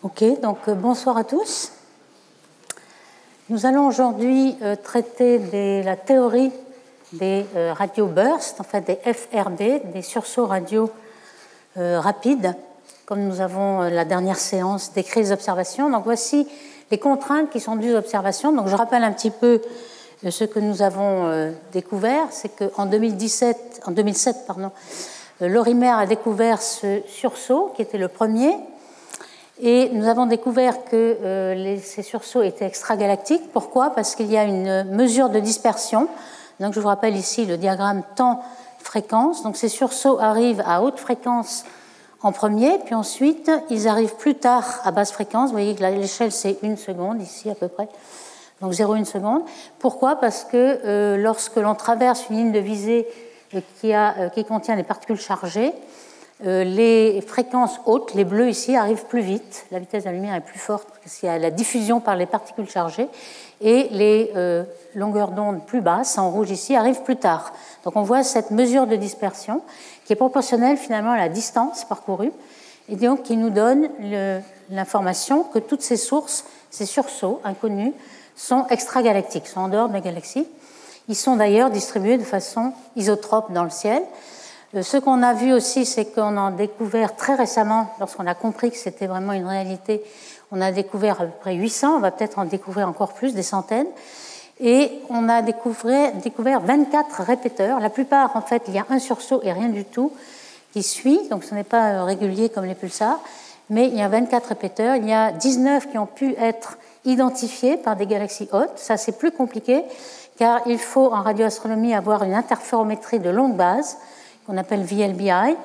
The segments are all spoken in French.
Ok, donc bonsoir à tous. Nous allons aujourd'hui traiter de la théorie des radiobursts, en fait des FRB, des sursauts radio rapides, comme nous avons la dernière séance décrit les observations. Donc voici les contraintes qui sont dues aux observations. Donc je rappelle un petit peu ce que nous avons découvert, c'est qu'en 2007, Lorimer a découvert ce sursaut qui était le premier. Et nous avons découvert que ces sursauts étaient extragalactiques. Pourquoi? Parce qu'il y a une mesure de dispersion. Donc, je vous rappelle ici le diagramme temps-fréquence. Donc, ces sursauts arrivent à haute fréquence en premier, puis ensuite, ils arrivent plus tard à basse fréquence. Vous voyez que l'échelle, c'est 1 seconde, ici à peu près. Donc, 0,1 seconde. Pourquoi? Parce que lorsque l'on traverse une ligne de visée qui contient des particules chargées, les fréquences hautes, les bleus ici, arrivent plus vite. La vitesse de la lumière est plus forte parce qu'il y a la diffusion par les particules chargées. Et les longueurs d'onde plus basses, en rouge ici, arrivent plus tard. Donc on voit cette mesure de dispersion qui est proportionnelle finalement à la distance parcourue et donc qui nous donne l'information que toutes ces sources, ces sursauts inconnus, sont extragalactiques, sont en dehors de la galaxie. Ils sont d'ailleurs distribués de façon isotrope dans le ciel. Ce qu'on a vu aussi, c'est qu'on a découvert très récemment, lorsqu'on a compris que c'était vraiment une réalité, on a découvert à peu près 800, on va peut-être en découvrir encore plus, des centaines, et on a découvert 24 répéteurs. La plupart, en fait, il y a un sursaut et rien du tout qui suit, donc ce n'est pas régulier comme les pulsars, mais il y a 24 répéteurs. Il y a 19 qui ont pu être identifiés par des galaxies hautes. Ça, c'est plus compliqué, car il faut en radioastronomie avoir une interférométrie de longue base, qu'on appelle VLBI,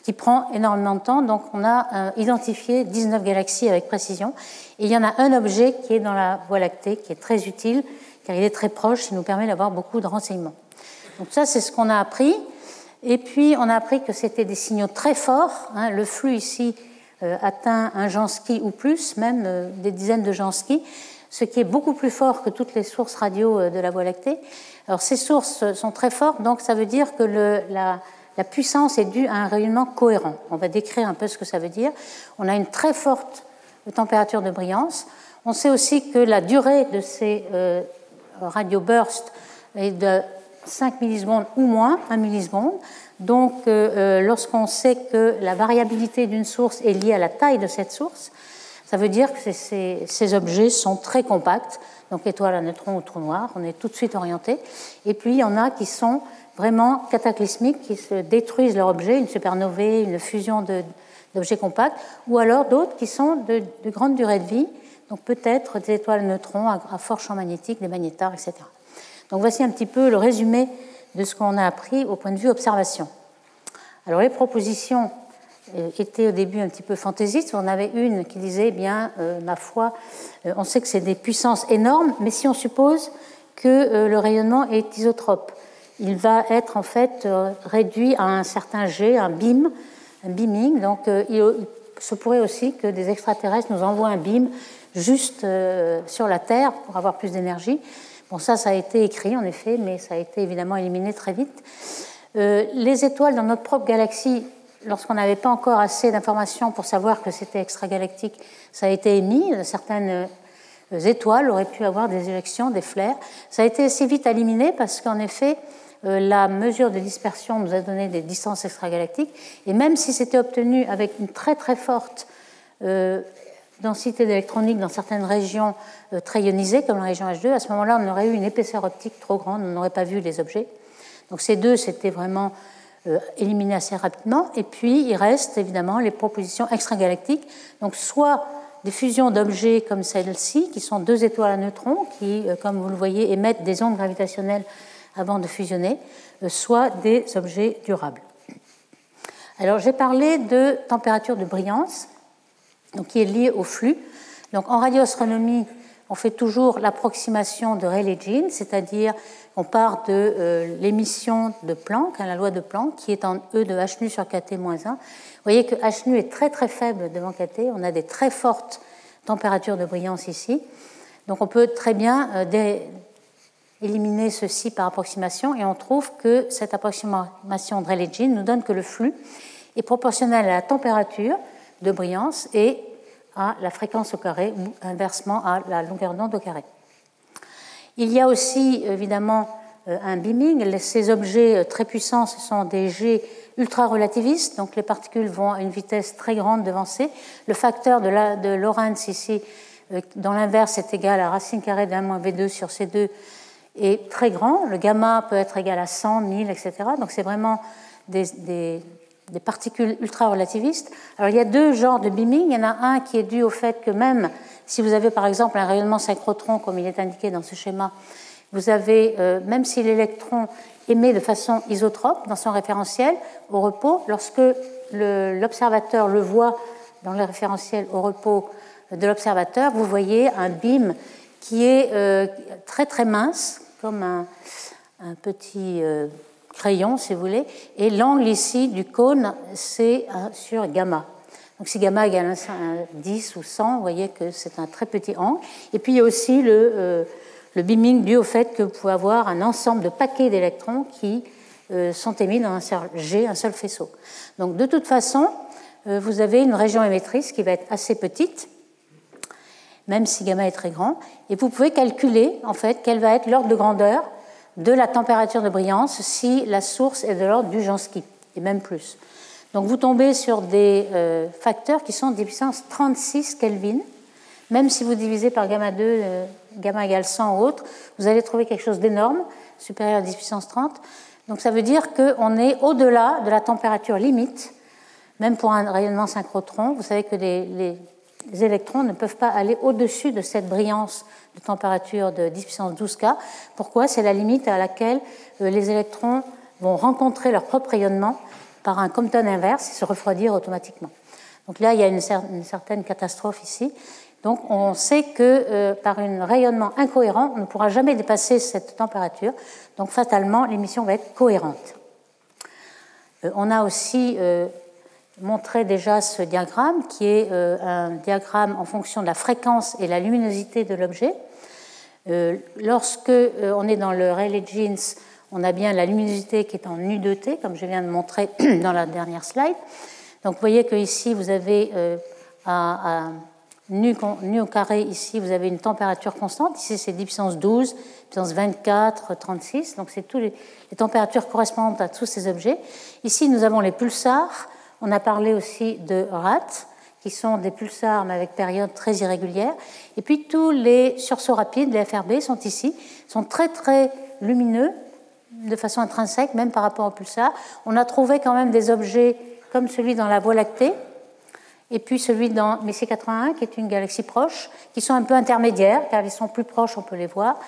qui prend énormément de temps. Donc, on a identifié 19 galaxies avec précision. Et il y en a un objet qui est dans la Voie lactée, qui est très utile, car il est très proche, il nous permet d'avoir beaucoup de renseignements. Donc ça, c'est ce qu'on a appris. Et puis, on a appris que c'était des signaux très forts. Le flux ici atteint un Jansky ou plus, même des dizaines de Jansky, ce qui est beaucoup plus fort que toutes les sources radio de la Voie lactée. Alors, ces sources sont très fortes, donc ça veut dire que la puissance est due à un rayonnement cohérent. On va décrire un peu ce que ça veut dire. On a une très forte température de brillance. On sait aussi que la durée de ces radiobursts est de 5 millisecondes ou moins, 1 milliseconde. Donc, lorsqu'on sait que la variabilité d'une source est liée à la taille de cette source, ça veut dire que ces objets sont très compacts. Donc, étoiles à neutrons ou trous noirs, on est tout de suite orienté. Et puis, il y en a qui sont vraiment cataclysmiques, qui se détruisent leur objet, une supernovae, une fusion d'objets compacts, ou alors d'autres qui sont de grande durée de vie, donc peut-être des étoiles à neutrons à fort champ magnétique, des magnétars, etc. Donc voici un petit peu le résumé de ce qu'on a appris au point de vue observation. Alors les propositions étaient au début un petit peu fantaisistes. On avait une qui disait, ma foi, on sait que c'est des puissances énormes, mais si on suppose que le rayonnement est isotrope, il va être en fait réduit à un certain G, un beaming. Donc il se pourrait aussi que des extraterrestres nous envoient un beam juste sur la Terre pour avoir plus d'énergie. Bon, ça a été écrit en effet, mais ça a été évidemment éliminé très vite. Les étoiles dans notre propre galaxie, lorsqu'on n'avait pas encore assez d'informations pour savoir que c'était extragalactique, ça a été émis. Certaines étoiles auraient pu avoir des éjections, des flares. Ça a été assez vite éliminé parce qu'en effet, la mesure de dispersion nous a donné des distances extragalactiques. Et même si c'était obtenu avec une très très forte densité d'électronique dans certaines régions très ionisées, comme la région H2, à ce moment-là, on aurait eu une épaisseur optique trop grande, on n'aurait pas vu les objets. Donc ces deux, c'était vraiment éliminé assez rapidement. Et puis, il reste évidemment les propositions extragalactiques. Donc soit des fusions d'objets comme celle-ci, qui sont deux étoiles à neutrons, qui, comme vous le voyez, émettent des ondes gravitationnelles avant de fusionner, soit des objets durables. Alors, j'ai parlé de température de brillance, donc qui est liée au flux. Donc, en radioastronomie, on fait toujours l'approximation de Rayleigh-Jeans, c'est-à-dire on part de l'émission de Planck, la loi de Planck, qui est en E de h nu sur kt moins 1. Vous voyez que h nu est très très faible devant kt, on a des très fortes températures de brillance ici. Donc on peut très bien éliminer ceci par approximation, et on trouve que cette approximation de Rayleigh-Jeans nous donne que le flux est proportionnel à la température de brillance et à la fréquence au carré ou inversement à la longueur d'onde au carré. Il y a aussi évidemment un beaming. Ces objets très puissants, ce sont des jets ultra-relativistes, donc les particules vont à une vitesse très grande devant C. Le facteur de Lorentz ici, dans l'inverse, est égal à racine carrée de 1 moins V2 sur C2, est très grand. Le gamma peut être égal à 100, 1000, etc. Donc c'est vraiment des particules ultra-relativistes. Alors il y a deux genres de beaming. Il y en a un qui est dû au fait que même si vous avez par exemple un rayonnement synchrotron, comme il est indiqué dans ce schéma, vous avez, même si l'électron émet de façon isotrope dans son référentiel au repos, lorsque l'observateur le voit dans le référentiel au repos de l'observateur, vous voyez un beam qui est très très mince, comme un petit crayon, si vous voulez, et l'angle ici du cône, c'est sur gamma. Donc si gamma égale 10 ou 100, vous voyez que c'est un très petit angle. Et puis il y a aussi le beaming dû au fait que vous pouvez avoir un ensemble de paquets d'électrons qui sont émis dans un seul jet, un seul faisceau. Donc de toute façon, vous avez une région émettrice qui va être assez petite, même si gamma est très grand, et vous pouvez calculer en fait quel va être l'ordre de grandeur de la température de brillance si la source est de l'ordre du Jansky, et même plus. Donc vous tombez sur des facteurs qui sont des puissances 36 Kelvin. Même si vous divisez par gamma 2, gamma égale 100 ou autre, vous allez trouver quelque chose d'énorme, supérieur à 10 puissance 30. Donc ça veut dire qu'on est au-delà de la température limite, même pour un rayonnement synchrotron. Vous savez que les électrons ne peuvent pas aller au-dessus de cette brillance de température de 10 puissance 12 K. Pourquoi? C'est la limite à laquelle les électrons vont rencontrer leur propre rayonnement par un Compton inverse et se refroidir automatiquement. Donc là, il y a une certaine catastrophe ici. Donc on sait que par un rayonnement incohérent, on ne pourra jamais dépasser cette température. Donc fatalement, l'émission va être cohérente. On a aussi montré déjà ce diagramme, qui est un diagramme en fonction de la fréquence et la luminosité de l'objet. Lorsque on est dans le Rayleigh Jeans, on a bien la luminosité qui est en U2T, comme je viens de montrer dans la dernière slide. Donc vous voyez qu'ici, vous avez à nu au carré, ici, vous avez une température constante. Ici, c'est 10 puissance 12, puissance 24, 36. Donc c'est toutes les températures correspondantes à tous ces objets. Ici, nous avons les pulsars. On a parlé aussi de RAT, qui sont des pulsars, mais avec périodes très irrégulières. Et puis tous les sursauts rapides, les FRB, sont ici, sont très très lumineux, de façon intrinsèque, même par rapport aux pulsars. On a trouvé quand même des objets comme celui dans la Voie lactée, et puis celui dans Messier 81, qui est une galaxie proche, qui sont un peu intermédiaires, car ils sont plus proches, on peut les voir.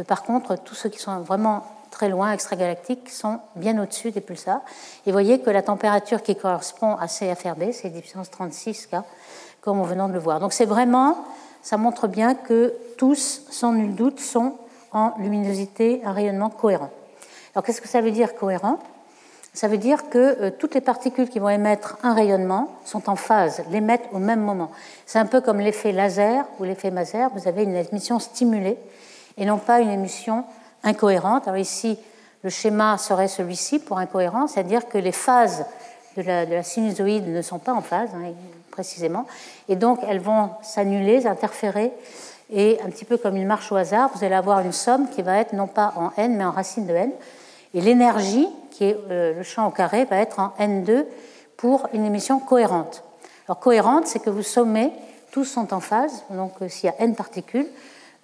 Par contre, tous ceux qui sont vraiment très loin, extragalactiques, sont bien au-dessus des pulsars. Et vous voyez que la température qui correspond à ces FRB, c'est 10 puissance 36 K, comme on venait de le voir. Donc c'est vraiment, ça montre bien que tous, sans nul doute, sont en luminosité, un rayonnement cohérent. Alors qu'est-ce que ça veut dire cohérent? Ça veut dire que toutes les particules qui vont émettre un rayonnement sont en phase, l'émettent au même moment. C'est un peu comme l'effet laser ou l'effet Maser. Vous avez une émission stimulée et non pas une émission incohérente. Alors ici, le schéma serait celui-ci pour incohérent, c'est-à-dire que les phases de la sinusoïde ne sont pas en phase, précisément, et donc elles vont s'annuler, interférer, et un petit peu comme une marche au hasard, vous allez avoir une somme qui va être non pas en n, mais en racine de n, et l'énergie, qui est le champ au carré, va être en n2 pour une émission cohérente. Alors cohérente, c'est que vous sommez, tous sont en phase, donc s'il y a n particules,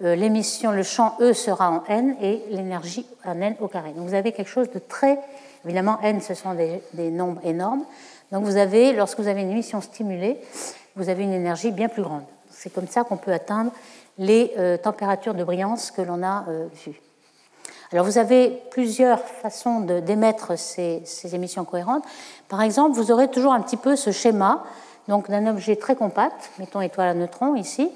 l'émission, le champ E sera en n et l'énergie en n au carré. Donc vous avez quelque chose de très... Évidemment, n, ce sont des nombres énormes. Donc vous avez, lorsque vous avez une émission stimulée, vous avez une énergie bien plus grande. C'est comme ça qu'on peut atteindre les températures de brillance que l'on a vues. Alors vous avez plusieurs façons d'émettre ces émissions cohérentes. Par exemple, vous aurez toujours un petit peu ce schéma donc d'un objet très compact, mettons étoile à neutrons ici,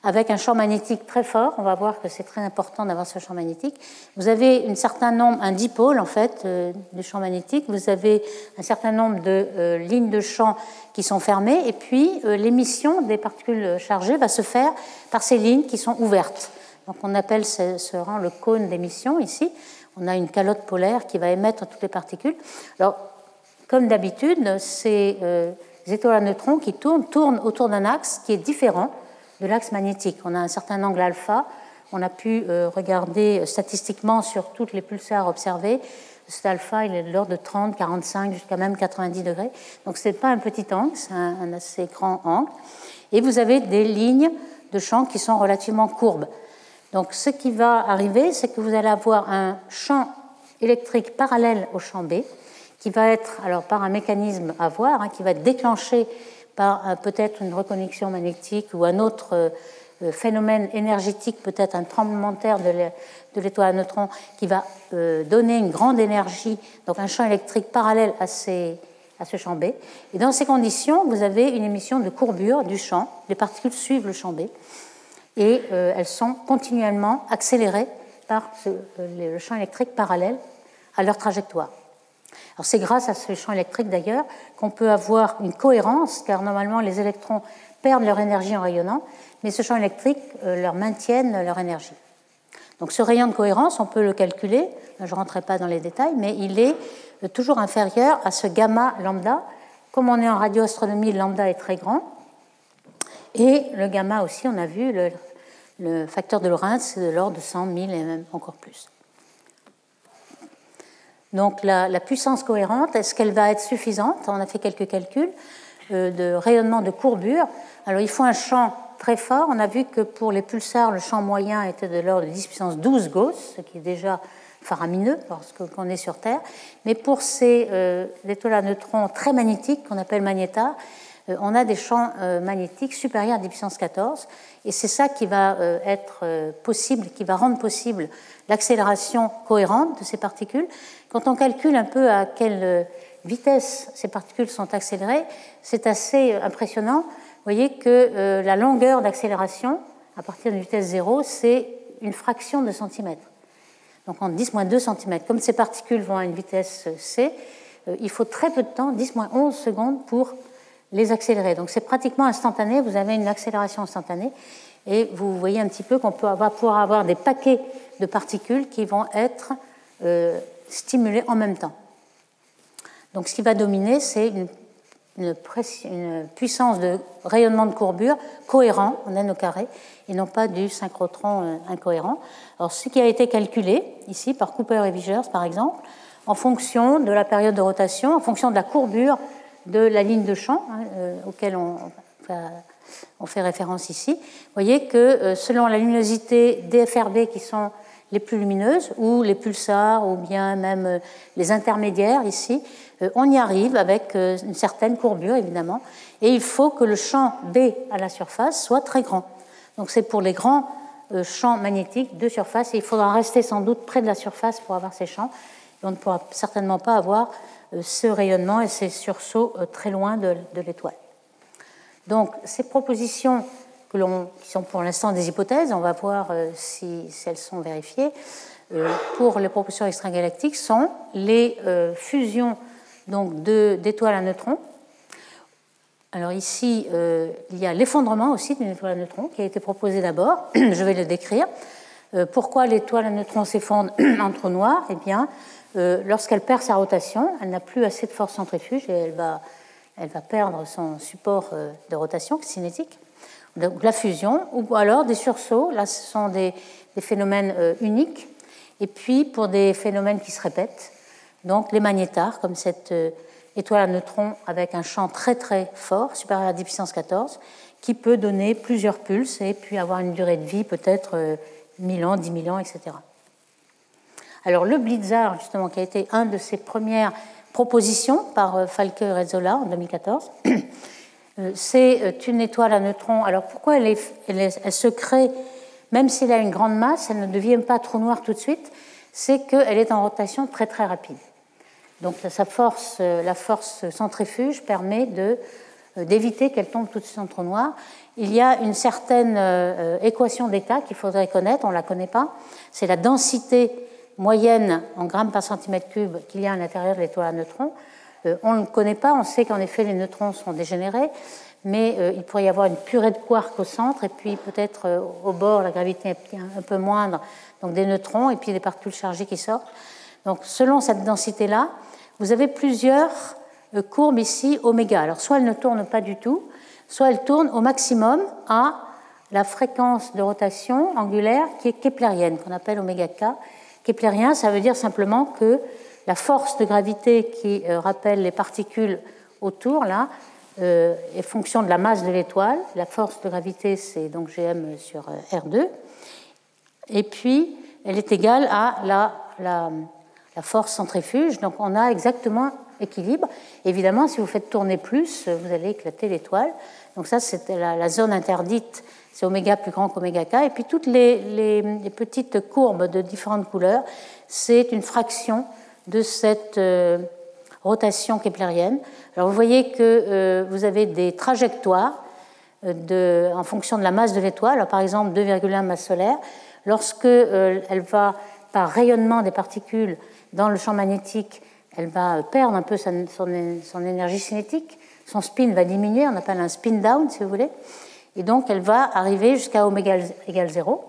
avec un champ magnétique très fort. On va voir que c'est très important d'avoir ce champ magnétique. Vous avez un certain nombre, un dipôle en fait, de champs magnétiques. Vous avez un certain nombre de lignes de champ qui sont fermées, et puis l'émission des particules chargées va se faire par ces lignes qui sont ouvertes. Donc on appelle ce rang le cône d'émission ici. On a une calotte polaire qui va émettre toutes les particules. Alors, comme d'habitude, ces étoiles à neutrons qui tournent autour d'un axe qui est différent de l'axe magnétique. On a un certain angle alpha. On a pu regarder statistiquement sur tous les pulsars observés. Cet alpha, il est de l'ordre de 30, 45, jusqu'à même 90 degrés. Donc ce n'est pas un petit angle, c'est un assez grand angle. Et vous avez des lignes de champ qui sont relativement courbes. Donc ce qui va arriver, c'est que vous allez avoir un champ électrique parallèle au champ B, qui va être, alors par un mécanisme à voir, qui va être déclenché par peut-être une reconnexion magnétique ou un autre phénomène énergétique, peut-être un tremblement de terre de l'étoile à neutrons qui va donner une grande énergie, donc un champ électrique parallèle à ce champ B. Et dans ces conditions, vous avez une émission de courbure du champ. Les particules suivent le champ B et elles sont continuellement accélérées par le champ électrique parallèle à leur trajectoire. Alors c'est grâce à ce champ électrique d'ailleurs qu'on peut avoir une cohérence, car normalement les électrons perdent leur énergie en rayonnant, mais ce champ électrique leur maintienne leur énergie. Donc ce rayon de cohérence, on peut le calculer, je ne rentrerai pas dans les détails, mais il est toujours inférieur à ce gamma lambda. Comme on est en radioastronomie, le lambda est très grand, et le gamma aussi, on a vu, le facteur de Lorentz, c'est de l'ordre de 100 000 et même encore plus. Donc la puissance cohérente, est-ce qu'elle va être suffisante? On a fait quelques calculs de rayonnement de courbure. Alors il faut un champ très fort. On a vu que pour les pulsars, le champ moyen était de l'ordre de 10 puissance 12 Gauss, ce qui est déjà faramineux parce qu'on est sur Terre. Mais pour ces étoiles à neutrons très magnétiques, qu'on appelle magnétars, on a des champs magnétiques supérieurs à 10 puissance 14. Et c'est ça qui va être possible, qui va rendre possible l'accélération cohérente de ces particules. Quand on calcule un peu à quelle vitesse ces particules sont accélérées, c'est assez impressionnant. Vous voyez que la longueur d'accélération, à partir de vitesse 0, c'est une fraction de centimètre. Donc en 10-2 cm. Comme ces particules vont à une vitesse c, il faut très peu de temps, 10-11 secondes, pour les accélérer. Donc c'est pratiquement instantané, vous avez une accélération instantanée, et vous voyez un petit peu qu'on va pouvoir avoir des paquets de particules qui vont être stimulées en même temps. Donc ce qui va dominer, c'est une puissance de rayonnement de courbure cohérent en n au carré, et non pas du synchrotron incohérent. Alors ce qui a été calculé ici par Cooper et Vigers par exemple, en fonction de la période de rotation, en fonction de la courbure de la ligne de champ auquel on fait référence ici. Vous voyez que selon la luminosité des FRB qui sont les plus lumineuses, ou les pulsars, ou bien même les intermédiaires ici, on y arrive avec une certaine courbure évidemment, et il faut que le champ B à la surface soit très grand. Donc c'est pour les grands champs magnétiques de surface, et il faudra rester sans doute près de la surface pour avoir ces champs, et on ne pourra certainement pas avoir ce rayonnement et ces sursauts très loin de l'étoile. Donc ces propositions qui sont pour l'instant des hypothèses, on va voir si elles sont vérifiées, pour les propositions extragalactiques sont les fusions donc d'étoiles à neutrons. Alors ici, il y a l'effondrement aussi d'une étoile à neutrons qui a été proposé d'abord. Je vais le décrire. Pourquoi l'étoile à neutrons s'effondre en trou noir? Eh bien, lorsqu'elle perd sa rotation, elle n'a plus assez de force centrifuge et elle va perdre son support de rotation cinétique. Donc la fusion, ou alors des sursauts. Là, ce sont des phénomènes uniques. Et puis, pour des phénomènes qui se répètent, donc les magnétars, comme cette étoile à neutrons avec un champ très très fort, supérieur à 10 puissance 14, qui peut donner plusieurs pulses et puis avoir une durée de vie peut-être 1000 ans, 10 000 ans, etc. Alors le Blizzard, justement, qui a été un de ces premières propositions par Falke et Rezzolla en 2014, c'est une étoile à neutrons. Alors pourquoi elle se crée, même si elle a une grande masse, elle ne devient pas trou noir tout de suite, c'est qu'elle est en rotation très très rapide. Donc la force centrifuge permet d'éviter qu'elle tombe tout de suite en trou noir. Il y a une certaine équation d'état qu'il faudrait connaître, on ne la connaît pas, c'est la densité moyenne en grammes par centimètre cube qu'il y a à l'intérieur de l'étoile à neutrons. On ne le connaît pas, on sait qu'en effet les neutrons sont dégénérés, mais il pourrait y avoir une purée de quarks au centre, et puis peut-être au bord la gravité est un peu moindre, donc des neutrons, et puis des particules chargées qui sortent. Donc selon cette densité-là, vous avez plusieurs courbe ici oméga. Alors soit elle ne tourne pas du tout, soit elle tourne au maximum à la fréquence de rotation angulaire qui est keplérienne, qu'on appelle oméga k. Keplérien, ça veut dire simplement que la force de gravité qui rappelle les particules autour, là, est fonction de la masse de l'étoile. La force de gravité, c'est donc Gm sur R2. Et puis, elle est égale à la force centrifuge. Donc, on a exactement équilibre. Évidemment, si vous faites tourner plus, vous allez éclater l'étoile. Donc, ça, c'est la zone interdite. C'est oméga plus grand qu'oméga k. Et puis, toutes les petites courbes de différentes couleurs, c'est une fraction de cette rotation keplérienne. Alors, vous voyez que vous avez des trajectoires en fonction de la masse de l'étoile. Alors, par exemple, 2,1 masse solaire. Lorsque elle va, par rayonnement des particules dans le champ magnétique, elle va perdre un peu son énergie cinétique. Son spin va diminuer, on appelle un spin down, si vous voulez. Et donc, elle va arriver jusqu'à oméga égale 0.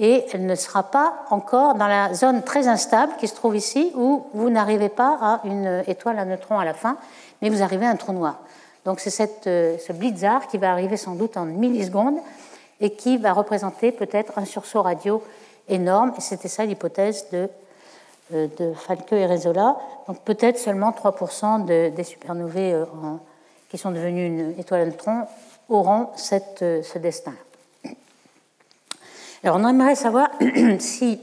Et elle ne sera pas encore dans la zone très instable qui se trouve ici, où vous n'arrivez pas à une étoile à neutrons à la fin, mais vous arrivez à un trou noir. Donc, c'est ce blitzard qui va arriver sans doute en millisecondes et qui va représenter peut-être un sursaut radio énorme. Et c'était ça l'hypothèse de Falke et Resola. Donc, peut-être seulement 3% des supernovae qui sont devenues une étoile à neutrons auront ce destin. Alors, on aimerait savoir si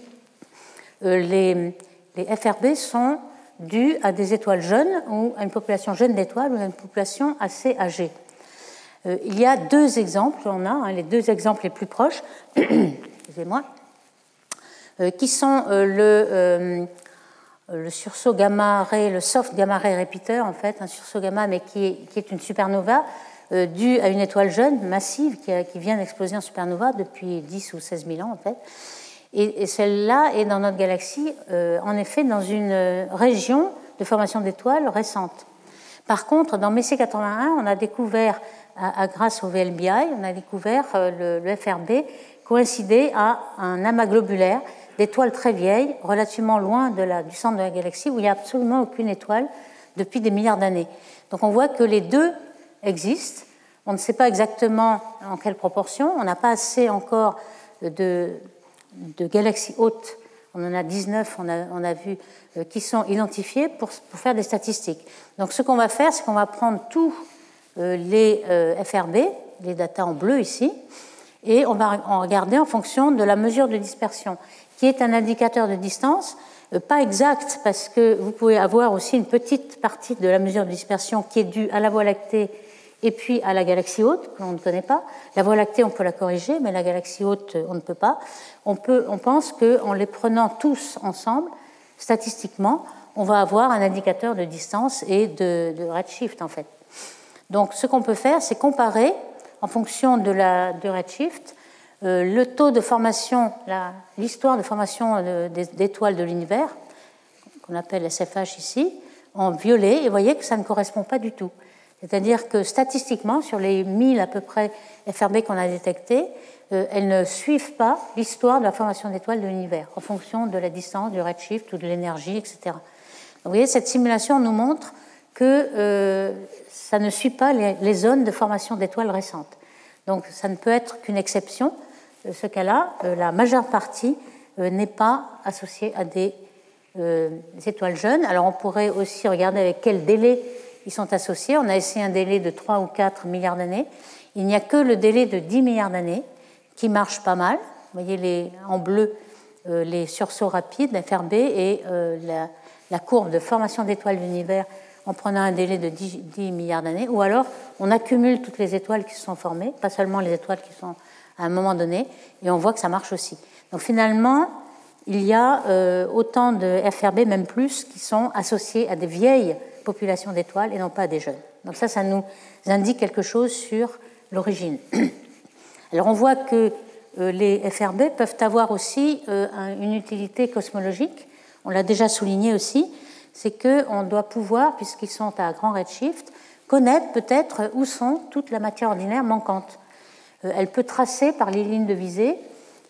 les FRB sont dus à des étoiles jeunes ou à une population jeune d'étoiles ou à une population assez âgée. Il y a deux exemples, les deux exemples les plus proches, excusez-moi, qui sont le sursaut gamma-ray, le soft gamma-ray repeater, en fait, un sursaut gamma, mais qui est une supernova, due à une étoile jeune, massive, qui vient d'exploser en supernova depuis 10 ou 16 000 ans, en fait. Et celle-là est dans notre galaxie, en effet, dans une région de formation d'étoiles récente. Par contre, dans Messier 81, on a découvert, grâce au VLBI, on a découvert le FRB coïncider à un amas globulaire d'étoiles très vieilles, relativement loin du centre de la galaxie, où il n'y a absolument aucune étoile depuis des milliards d'années. Donc on voit que les deux existent. On ne sait pas exactement en quelle proportion. On n'a pas assez encore de galaxies hautes. On en a 19, on a vu, qui sont identifiées pour faire des statistiques. Donc ce qu'on va faire, c'est qu'on va prendre tous les FRB, les datas en bleu ici, et on va en regarder en fonction de la mesure de dispersion, qui est un indicateur de distance, pas exact, parce que vous pouvez avoir aussi une petite partie de la mesure de dispersion qui est due à la Voie lactée et puis à la galaxie haute, que l'on ne connaît pas. La Voie lactée, on peut la corriger, mais la galaxie haute, on ne peut pas. On pense qu'en les prenant tous ensemble, statistiquement, on va avoir un indicateur de distance et de redshift, en fait. Donc, ce qu'on peut faire, c'est comparer, en fonction de redshift, le taux de formation, l'histoire de formation d'étoiles de l'univers, qu'on appelle SFH ici, en violet, et vous voyez que ça ne correspond pas du tout. C'est-à-dire que statistiquement, sur les 1000 à peu près FRB qu'on a détectés, elles ne suivent pas l'histoire de la formation d'étoiles de l'univers, en fonction de la distance, du redshift ou de l'énergie, etc. Donc, vous voyez, cette simulation nous montre que ça ne suit pas les zones de formation d'étoiles récentes. Donc, ça ne peut être qu'une exception. Ce cas-là, la majeure partie n'est pas associée à des étoiles jeunes. Alors, on pourrait aussi regarder avec quel délai ils sont associés. On a essayé un délai de 3 ou 4 milliards d'années. Il n'y a que le délai de 10 milliards d'années qui marche pas mal. Vous voyez en bleu les sursauts rapides, FRB, et la courbe de formation d'étoiles de l'univers en prenant un délai de 10 milliards d'années. Ou alors, on accumule toutes les étoiles qui se sont formées, pas seulement les étoiles qui sont à un moment donné, et on voit que ça marche aussi. Donc finalement, il y a autant de FRB, même plus, qui sont associés à des vieilles populations d'étoiles et non pas à des jeunes. Donc ça nous indique quelque chose sur l'origine. Alors on voit que les FRB peuvent avoir aussi une utilité cosmologique. On l'a déjà souligné aussi, c'est qu'on doit pouvoir, puisqu'ils sont à grand redshift, connaître peut-être où sont toute la matière ordinaire manquante. Elle peut tracer par les lignes de visée.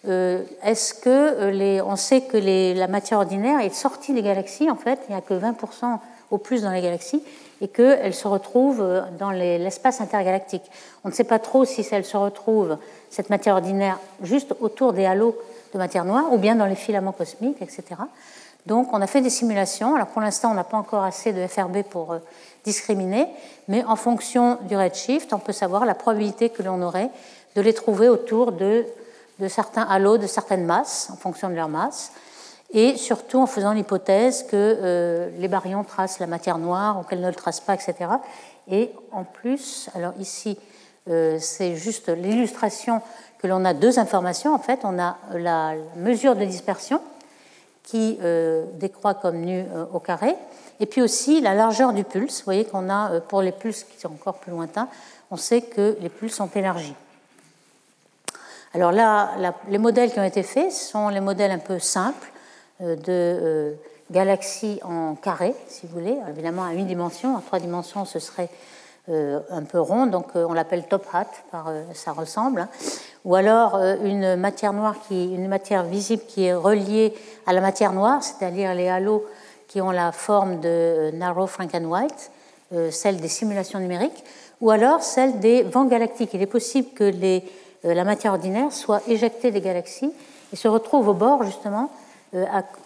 Est-ce que on sait que la matière ordinaire est sortie des galaxies, en fait, il n'y a que 20% au plus dans les galaxies et qu'elle se retrouve dans l'espace intergalactique. On ne sait pas trop si elle se retrouve, cette matière ordinaire, juste autour des halos de matière noire ou bien dans les filaments cosmiques, etc. Donc on a fait des simulations. Alors pour l'instant, on n'a pas encore assez de FRB pour discriminer, mais en fonction du redshift, on peut savoir la probabilité que l'on aurait de les trouver autour de certains halos de certaines masses, en fonction de leur masse, et surtout en faisant l'hypothèse que les baryons tracent la matière noire ou qu'elles ne le tracent pas, etc. Et en plus, alors ici, c'est juste l'illustration que l'on a deux informations. En fait, on a la mesure de dispersion qui décroît comme nu au carré, et puis aussi la largeur du pulse. Vous voyez qu'on a, pour les pulses qui sont encore plus lointains, on sait que les pulses sont élargis. Alors là, les modèles qui ont été faits sont les modèles un peu simples de galaxies en carré, si vous voulez. Évidemment, à une dimension, en trois dimensions, ce serait un peu rond, donc on l'appelle top hat, ça ressemble. Hein. Ou alors une matière noire, une matière visible qui est reliée à la matière noire, c'est-à-dire les halos qui ont la forme de Narrow Franken-White, celle des simulations numériques, ou alors celle des vents galactiques. Il est possible que la matière ordinaire soit éjectée des galaxies et se retrouve au bord, justement,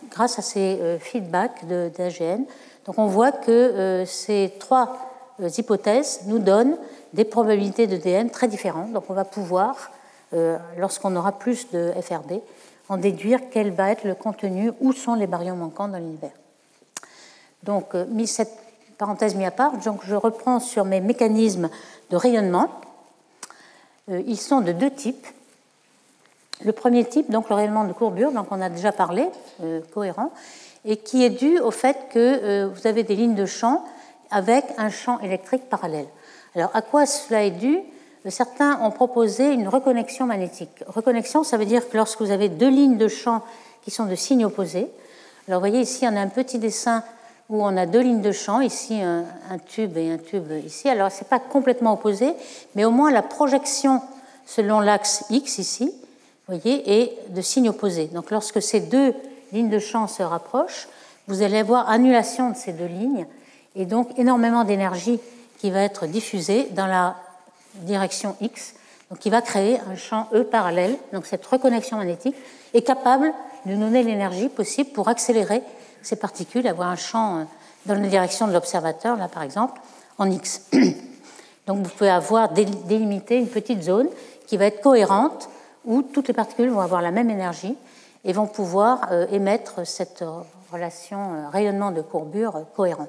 grâce à ces feedbacks d'AGN. Donc on voit que ces trois hypothèses nous donnent des probabilités de DN très différentes. Donc on va pouvoir, lorsqu'on aura plus de FRB, en déduire quel va être le contenu, où sont les baryons manquants dans l'univers. Donc, cette parenthèse mise à part, donc je reprends sur mes mécanismes de rayonnement. Ils sont de deux types. Le premier type, donc le rayonnement de courbure, donc on a déjà parlé, cohérent, et qui est dû au fait que vous avez des lignes de champ avec un champ électrique parallèle. Alors, à quoi cela est dû ? Certains ont proposé une reconnexion magnétique. Reconnexion, ça veut dire que lorsque vous avez deux lignes de champ qui sont de signes opposés, alors vous voyez ici, on a un petit dessin où on a deux lignes de champ, ici un tube et un tube ici. Alors, ce n'est pas complètement opposé, mais au moins la projection selon l'axe X ici, vous voyez, est de signes opposés. Donc, lorsque ces deux lignes de champ se rapprochent, vous allez avoir annulation de ces deux lignes et donc énormément d'énergie qui va être diffusée dans la direction X, donc qui va créer un champ E parallèle. Donc, cette reconnexion magnétique est capable de donner l'énergie possible pour accélérer ces particules, avoir un champ dans la direction de l'observateur, là par exemple, en X. Donc vous pouvez avoir délimité une petite zone qui va être cohérente, où toutes les particules vont avoir la même énergie et vont pouvoir émettre cette relation rayonnement de courbure cohérent.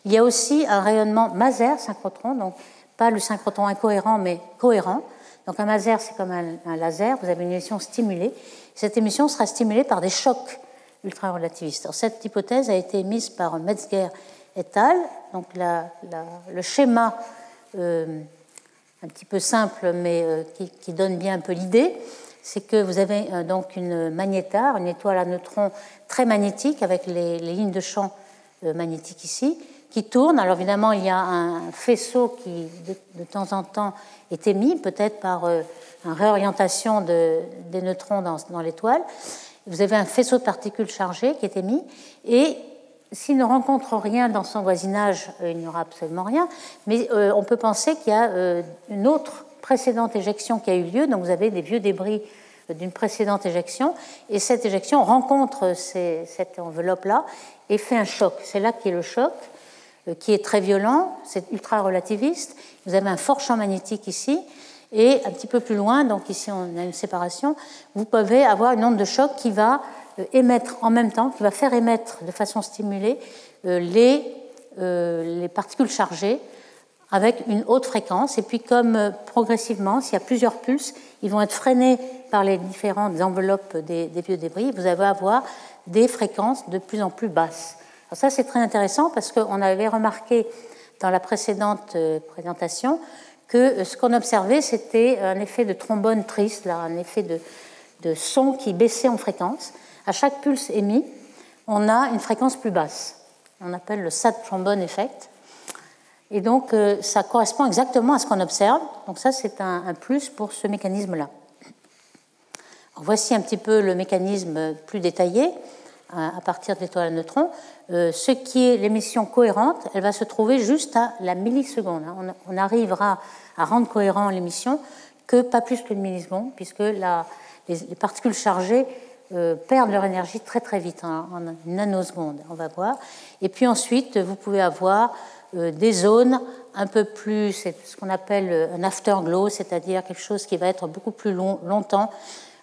Il y a aussi un rayonnement maser synchrotron, donc pas le synchrotron incohérent, mais cohérent. Donc un maser, c'est comme un laser, vous avez une émission stimulée. Cette émission sera stimulée par des chocs ultra-relativistes. Cette hypothèse a été émise par Metzger et al. Donc le schéma un petit peu simple, mais qui donne bien un peu l'idée, c'est que vous avez donc une magnétar, une étoile à neutrons très magnétique, avec les lignes de champ magnétiques ici, qui tourne. Alors évidemment, il y a un faisceau qui, de temps en temps, est émis, peut-être par une réorientation des neutrons dans l'étoile. Vous avez un faisceau de particules chargées qui est émis, et s'il ne rencontre rien dans son voisinage, il n'y aura absolument rien, mais on peut penser qu'il y a une autre précédente éjection qui a eu lieu, donc vous avez des vieux débris d'une précédente éjection, et cette éjection rencontre cette enveloppe-là et fait un choc. C'est là qu'est le choc, qui est très violent, c'est ultra-relativiste. Vous avez un fort champ magnétique ici, et un petit peu plus loin, donc ici on a une séparation, vous pouvez avoir une onde de choc qui va émettre en même temps, qui va faire émettre de façon stimulée les particules chargées avec une haute fréquence. Et puis comme progressivement, s'il y a plusieurs pulses, ils vont être freinés par les différentes enveloppes des vieux débris, vous allez avoir des fréquences de plus en plus basses. Alors ça, c'est très intéressant parce qu'on avait remarqué dans la précédente présentation que ce qu'on observait, c'était un effet de trombone triste, là, un effet de son qui baissait en fréquence. À chaque pulse émis, on a une fréquence plus basse. On appelle le sad trombone effect. Et donc, ça correspond exactement à ce qu'on observe. Donc ça, c'est un plus pour ce mécanisme-là. Voici un petit peu le mécanisme plus détaillé. à partir d'étoiles à neutrons. Ce qui est l'émission cohérente, elle va se trouver juste à la milliseconde. On arrivera à rendre cohérent l'émission que pas plus qu'une milliseconde, puisque les particules chargées perdent leur énergie très très vite, en une nanoseconde, on va voir. Et puis ensuite, vous pouvez avoir des zones un peu plus, c'est ce qu'on appelle un afterglow, c'est-à-dire quelque chose qui va être beaucoup plus longtemps.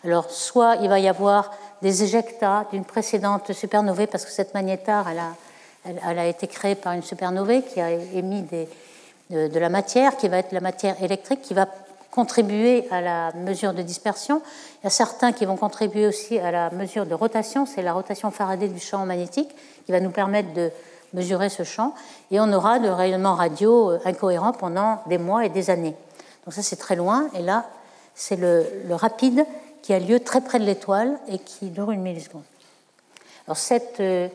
Alors, soit il va y avoir des éjectats d'une précédente supernovae, parce que cette magnétar, elle a été créée par une supernovae qui a émis de la matière, qui va être la matière électrique, qui va contribuer à la mesure de dispersion. Il y a certains qui vont contribuer aussi à la mesure de rotation, c'est la rotation Faraday du champ magnétique, qui va nous permettre de mesurer ce champ, et on aura de rayonnement radio incohérent pendant des mois et des années. Donc ça, c'est très loin, et là, c'est le rapide qui a lieu très près de l'étoile et qui dure une milliseconde. Alors ce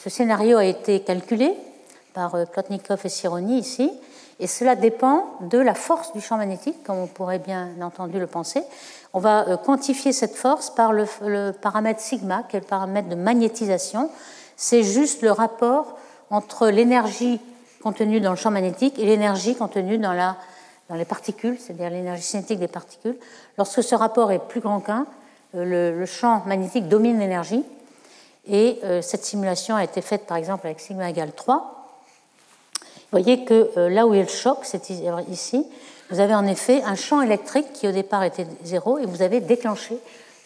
scénario a été calculé par Plotnikov et Cironi ici, et cela dépend de la force du champ magnétique, comme on pourrait bien entendu le penser. On va quantifier cette force par le paramètre sigma, qui est le paramètre de magnétisation. C'est juste le rapport entre l'énergie contenue dans le champ magnétique et l'énergie contenue dans les particules, c'est-à-dire l'énergie cinétique des particules. Lorsque ce rapport est plus grand qu'un, le champ magnétique domine l'énergie. Et cette simulation a été faite, par exemple, avec sigma égale 3. Vous voyez que là où il y a le choc, c'est ici, vous avez en effet un champ électrique qui au départ était 0, et vous avez déclenché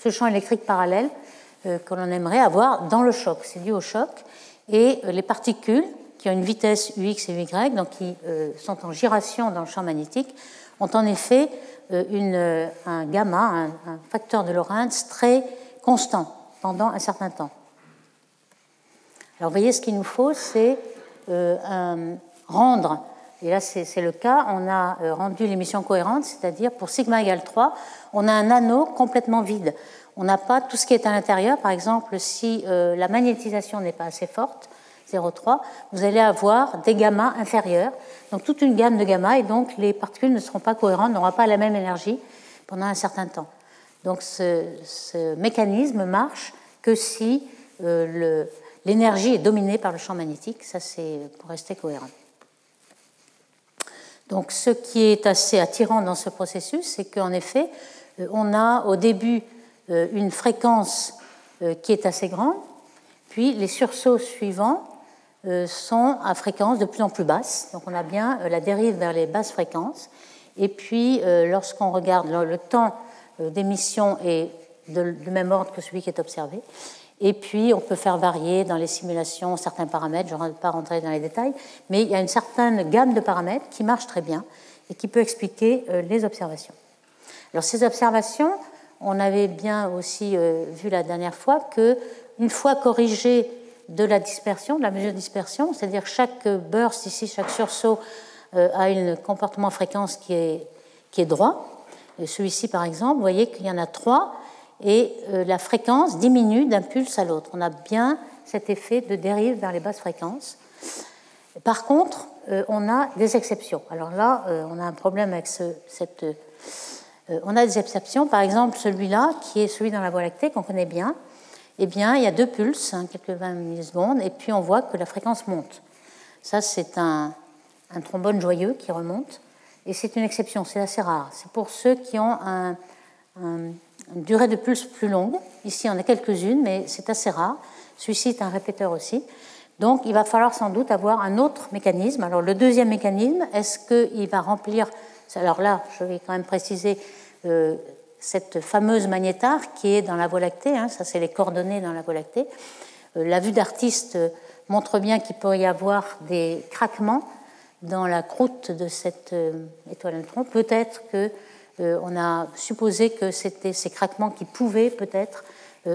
ce champ électrique parallèle que l'on aimerait avoir dans le choc. C'est dû au choc. Et les particules, qui ont une vitesse ux et uy, donc qui sont en gyration dans le champ magnétique, ont en effet un gamma, un facteur de Lorentz très constant pendant un certain temps. Alors vous voyez, ce qu'il nous faut, c'est rendre, et là c'est le cas, on a rendu l'émission cohérente, c'est-à-dire pour sigma égale 3, on a un anneau complètement vide. On n'a pas tout ce qui est à l'intérieur. Par exemple, si la magnétisation n'est pas assez forte, 0,3, vous allez avoir des gammas inférieurs, donc toute une gamme de gamma, et donc les particules ne seront pas cohérentes, n'auront pas la même énergie pendant un certain temps. Donc ce mécanisme marche que si l'énergie est dominée par le champ magnétique, ça c'est pour rester cohérent. Donc ce qui est assez attirant dans ce processus, c'est qu'en effet, on a au début une fréquence qui est assez grande, puis les sursauts suivants sont à fréquence de plus en plus basse. Donc on a bien la dérive vers les basses fréquences. Et puis lorsqu'on regarde le temps d'émission est de même ordre que celui qui est observé. Et puis on peut faire varier dans les simulations certains paramètres, je ne vais pas rentrer dans les détails, mais il y a une certaine gamme de paramètres qui marche très bien et qui peut expliquer les observations. Alors ces observations, on avait bien aussi vu la dernière fois qu'une fois corrigées de la dispersion, de la mesure de dispersion, c'est-à-dire chaque burst ici, chaque sursaut a un comportement fréquence qui est droit. Celui-ci, par exemple, vous voyez qu'il y en a 3 et la fréquence diminue d'un pulse à l'autre. On a bien cet effet de dérive vers les basses fréquences. Par contre, on a des exceptions. Alors là, on a un problème avec on a des exceptions. Par exemple, celui-là, qui est celui dans la Voie lactée, qu'on connaît bien, eh bien, il y a 2 pulses, quelques 20 millisecondes, et puis on voit que la fréquence monte. Ça, c'est un trombone joyeux qui remonte, et c'est une exception, c'est assez rare. C'est pour ceux qui ont une durée de pulse plus longue. Ici, on a quelques-unes, mais c'est assez rare. Celui-ci est un répéteur aussi. Donc, il va falloir sans doute avoir un autre mécanisme. Alors, le deuxième mécanisme, est-ce qu'il va remplir... Alors là, je vais quand même préciser cette fameuse magnétar qui est dans la Voie lactée. Ça, c'est les coordonnées dans la Voie lactée. La vue d'artiste montre bien qu'il pourrait y avoir des craquements dans la croûte de cette étoile à neutrons. Peut-être qu'on a supposé que c'était ces craquements qui pouvaient peut-être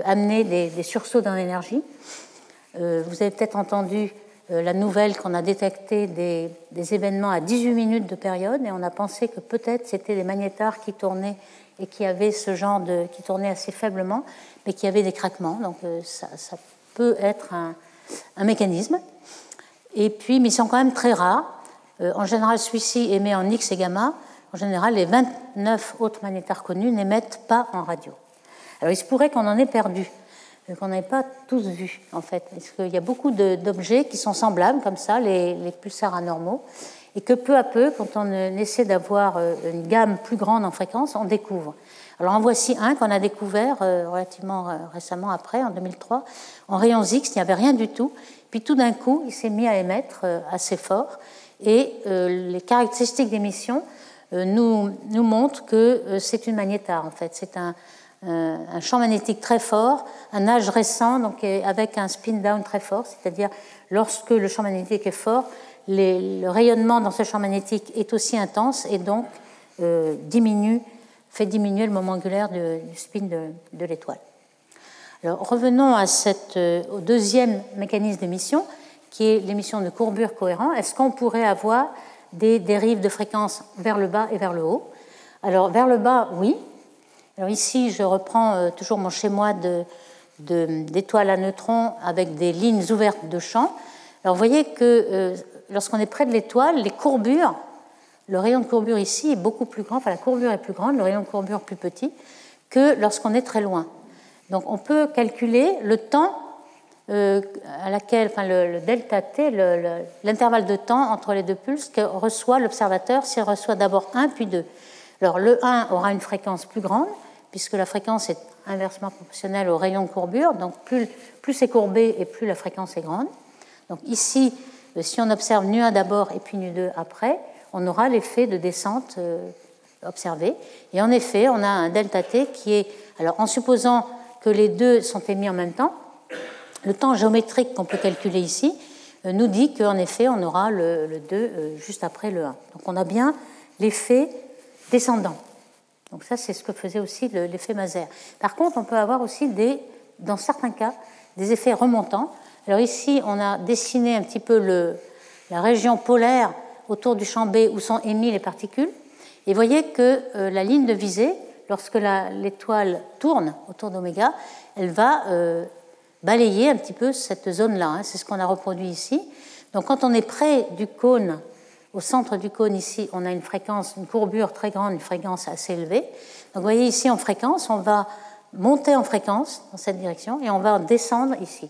amener des sursauts dans l'énergie. Vous avez peut-être entendu la nouvelle qu'on a détecté des événements à 18 minutes de période, et on a pensé que peut-être c'était des magnétars qui tournaient et qui avaient qui tournaient assez faiblement, mais qui avaient des craquements. Donc ça peut être un mécanisme. Et puis, mais ils sont quand même très rares. En général, celui-ci émet en X et gamma. En général, les 29 autres magnétars connus n'émettent pas en radio. Alors, il se pourrait qu'on en ait perdu qu'on n'avait pas tous vus, en fait. Parce qu'il y a beaucoup d'objets qui sont semblables, comme ça, les pulsars anormaux, et que peu à peu, quand on essaie d'avoir une gamme plus grande en fréquence, on découvre. Alors en voici un qu'on a découvert relativement récemment après, en 2003, en rayons X, il n'y avait rien du tout. Puis tout d'un coup, il s'est mis à émettre assez fort, et les caractéristiques d'émission nous montrent que c'est une magnétar, en fait. C'est un champ magnétique très fort, un âge récent, donc avec un spin-down très fort, c'est-à-dire lorsque le champ magnétique est fort, le rayonnement dans ce champ magnétique est aussi intense et donc fait diminuer le moment angulaire du spin de l'étoile. Alors revenons au deuxième mécanisme d'émission, qui est l'émission de courbure cohérent. Est-ce qu'on pourrait avoir des dérives de fréquence vers le bas et vers le haut? Alors vers le bas, oui. Alors ici, je reprends toujours mon schéma d'étoiles à neutrons avec des lignes ouvertes de champ. Alors vous voyez que lorsqu'on est près de l'étoile, les courbures, le rayon de courbure ici est beaucoup plus grand, enfin la courbure est plus grande, le rayon de courbure plus petit que lorsqu'on est très loin. Donc on peut calculer le temps à laquelle, enfin le delta t, l'intervalle de temps entre les deux pulses que reçoit l'observateur s'il reçoit d'abord 1 puis 2. Alors le 1 aura une fréquence plus grande, puisque la fréquence est inversement proportionnelle au rayon de courbure, donc plus c'est courbé et plus la fréquence est grande. Donc ici, si on observe nu1 d'abord et puis nu2 après, on aura l'effet de descente observé. Et en effet, on a un delta t qui est, alors en supposant que les deux sont émis en même temps, le temps géométrique qu'on peut calculer ici nous dit qu'en effet, on aura le 2 juste après le 1. Donc on a bien l'effet descendant. Donc ça, c'est ce que faisait aussi l'effet Maser. Par contre, on peut avoir aussi, dans certains cas, des effets remontants. Alors ici, on a dessiné un petit peu la région polaire autour du champ B où sont émis les particules. Et vous voyez que la ligne de visée, lorsque l'étoile tourne autour d'oméga, elle va balayer un petit peu cette zone-là. Hein. C'est ce qu'on a reproduit ici. Donc quand on est près du cône, au centre du cône ici, on a une courbure très grande, une fréquence assez élevée. Donc vous voyez ici en fréquence, on va monter en fréquence dans cette direction et on va descendre ici.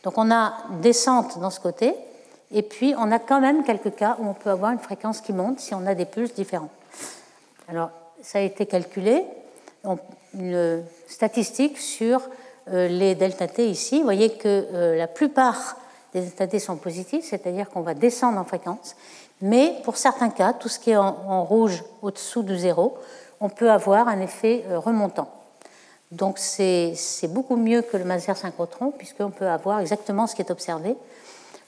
Donc on a descente dans ce côté et puis on a quand même quelques cas où on peut avoir une fréquence qui monte si on a des pulses différents. Alors ça a été calculé, une statistique sur les delta t ici. Vous voyez que la plupart des delta t sont positifs, c'est-à-dire qu'on va descendre en fréquence. Mais pour certains cas, tout ce qui est en rouge au-dessous du zéro, on peut avoir un effet remontant. Donc c'est beaucoup mieux que le Maser synchrotron, puisqu'on peut avoir exactement ce qui est observé,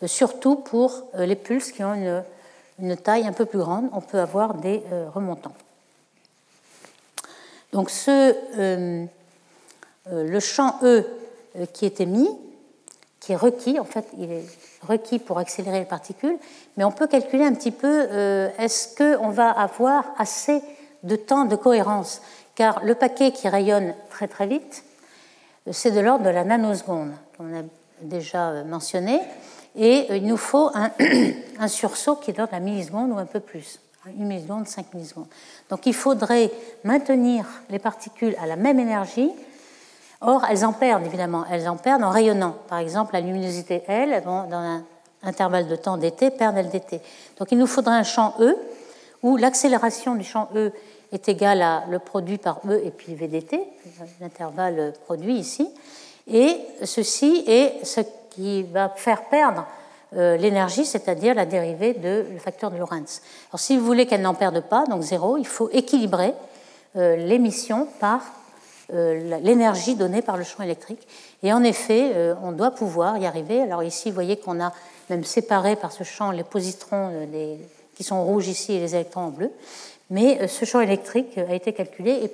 surtout pour les pulses qui ont une taille un peu plus grande, on peut avoir des remontants. Donc le champ E qui est émis, qui est requis, en fait, il est requis pour accélérer les particules, mais on peut calculer un petit peu est-ce qu'on va avoir assez de temps de cohérence, car le paquet qui rayonne très très vite, c'est de l'ordre de la nanoseconde, comme on a déjà mentionné, et il nous faut un sursaut qui est de l'ordre de la milliseconde ou un peu plus, 1 milliseconde, 5 millisecondes. Donc il faudrait maintenir les particules à la même énergie. Or, elles en perdent, évidemment. Elles en perdent en rayonnant. Par exemple, la luminosité L, elles vont, dans un intervalle de temps dt, perdre LDT. Donc, il nous faudrait un champ E où l'accélération du champ E est égale à le produit par E et puis VDT, l'intervalle produit ici. Et ceci est ce qui va faire perdre l'énergie, c'est-à-dire la dérivée du facteur de Lorentz. Alors, si vous voulez qu'elle n'en perde pas, donc 0, il faut équilibrer l'émission par l'énergie donnée par le champ électrique. Et en effet, on doit pouvoir y arriver. Alors ici, vous voyez qu'on a même séparé par ce champ les positrons qui sont rouges ici et les électrons en bleu. Mais ce champ électrique a été calculé et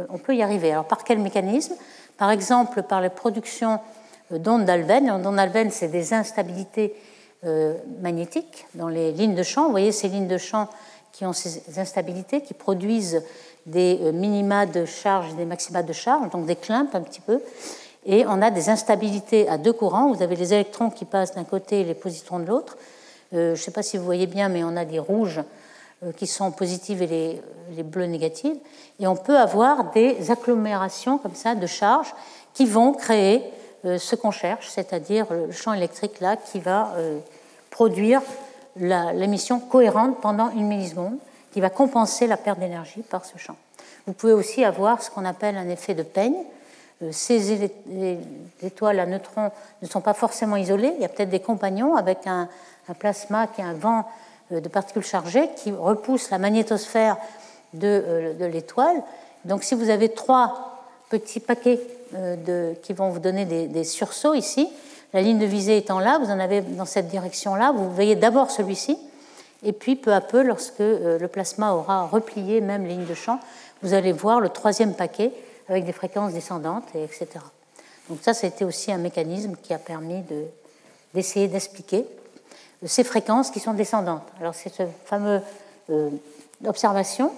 on peut y arriver. Alors par quel mécanisme? Par exemple, par la production d'ondes d'Alven. Les ondes d'Alven, c'est des instabilités magnétiques dans les lignes de champ. Vous voyez ces lignes de champ qui ont ces instabilités, qui produisent des minima de charge, des maxima de charge, donc des clumps un petit peu. Et on a des instabilités à deux courants. Vous avez les électrons qui passent d'un côté et les positrons de l'autre. Je ne sais pas si vous voyez bien, mais on a des rouges qui sont positives et les bleus négatives. Et on peut avoir des agglomérations comme ça de charges qui vont créer ce qu'on cherche, c'est-à-dire le champ électrique là qui va produire l'émission cohérente pendant une milliseconde, qui va compenser la perte d'énergie par ce champ. Vous pouvez aussi avoir ce qu'on appelle un effet de peigne. Ces étoiles à neutrons ne sont pas forcément isolées. Il y a peut-être des compagnons avec un plasma qui a un vent de particules chargées qui repousse la magnétosphère de l'étoile. Donc si vous avez 3 petits paquets qui vont vous donner des sursauts ici, la ligne de visée étant là, vous en avez dans cette direction-là, vous veillez d'abord celui-ci, et puis peu à peu, lorsque le plasma aura replié même les lignes de champ, vous allez voir le 3e paquet avec des fréquences descendantes, etc. Donc ça a été aussi un mécanisme qui a permis d'essayer d'expliquer ces fréquences qui sont descendantes. Alors c'est cette fameuse observation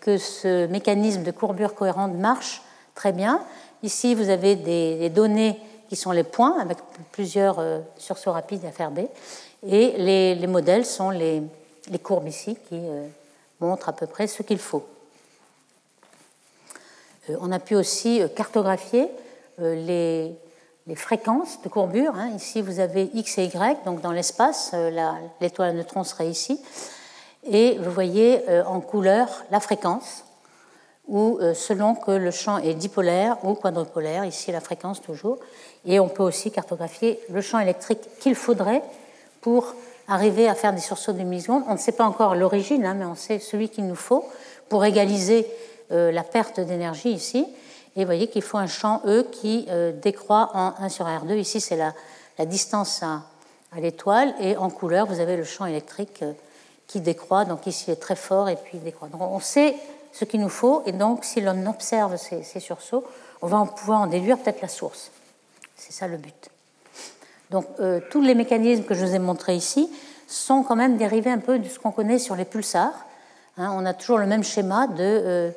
que ce mécanisme de courbure cohérente marche très bien. Ici, vous avez des données qui sont les points avec plusieurs sursauts rapides FRB, et les modèles sont les courbes ici qui montrent à peu près ce qu'il faut. On a pu aussi cartographier les fréquences de courbure. Ici, vous avez X et Y, donc dans l'espace, l'étoile à neutrons serait ici. Et vous voyez en couleur la fréquence, ou selon que le champ est dipolaire ou quadrupolaire, ici la fréquence toujours. Et on peut aussi cartographier le champ électrique qu'il faudrait pour arriver à faire des sursauts de millisecondes. On ne sait pas encore l'origine, mais on sait celui qu'il nous faut pour égaliser la perte d'énergie ici. Et vous voyez qu'il faut un champ E qui décroît en 1 sur R2. Ici, c'est la distance à l'étoile. Et en couleur, vous avez le champ électrique qui décroît. Donc ici, il est très fort et puis il décroît. Donc on sait ce qu'il nous faut. Et donc, si l'on observe ces sursauts, on va pouvoir en déduire peut-être la source. C'est ça le but. Donc tous les mécanismes que je vous ai montrés ici sont quand même dérivés un peu de ce qu'on connaît sur les pulsars. On a toujours le même schéma de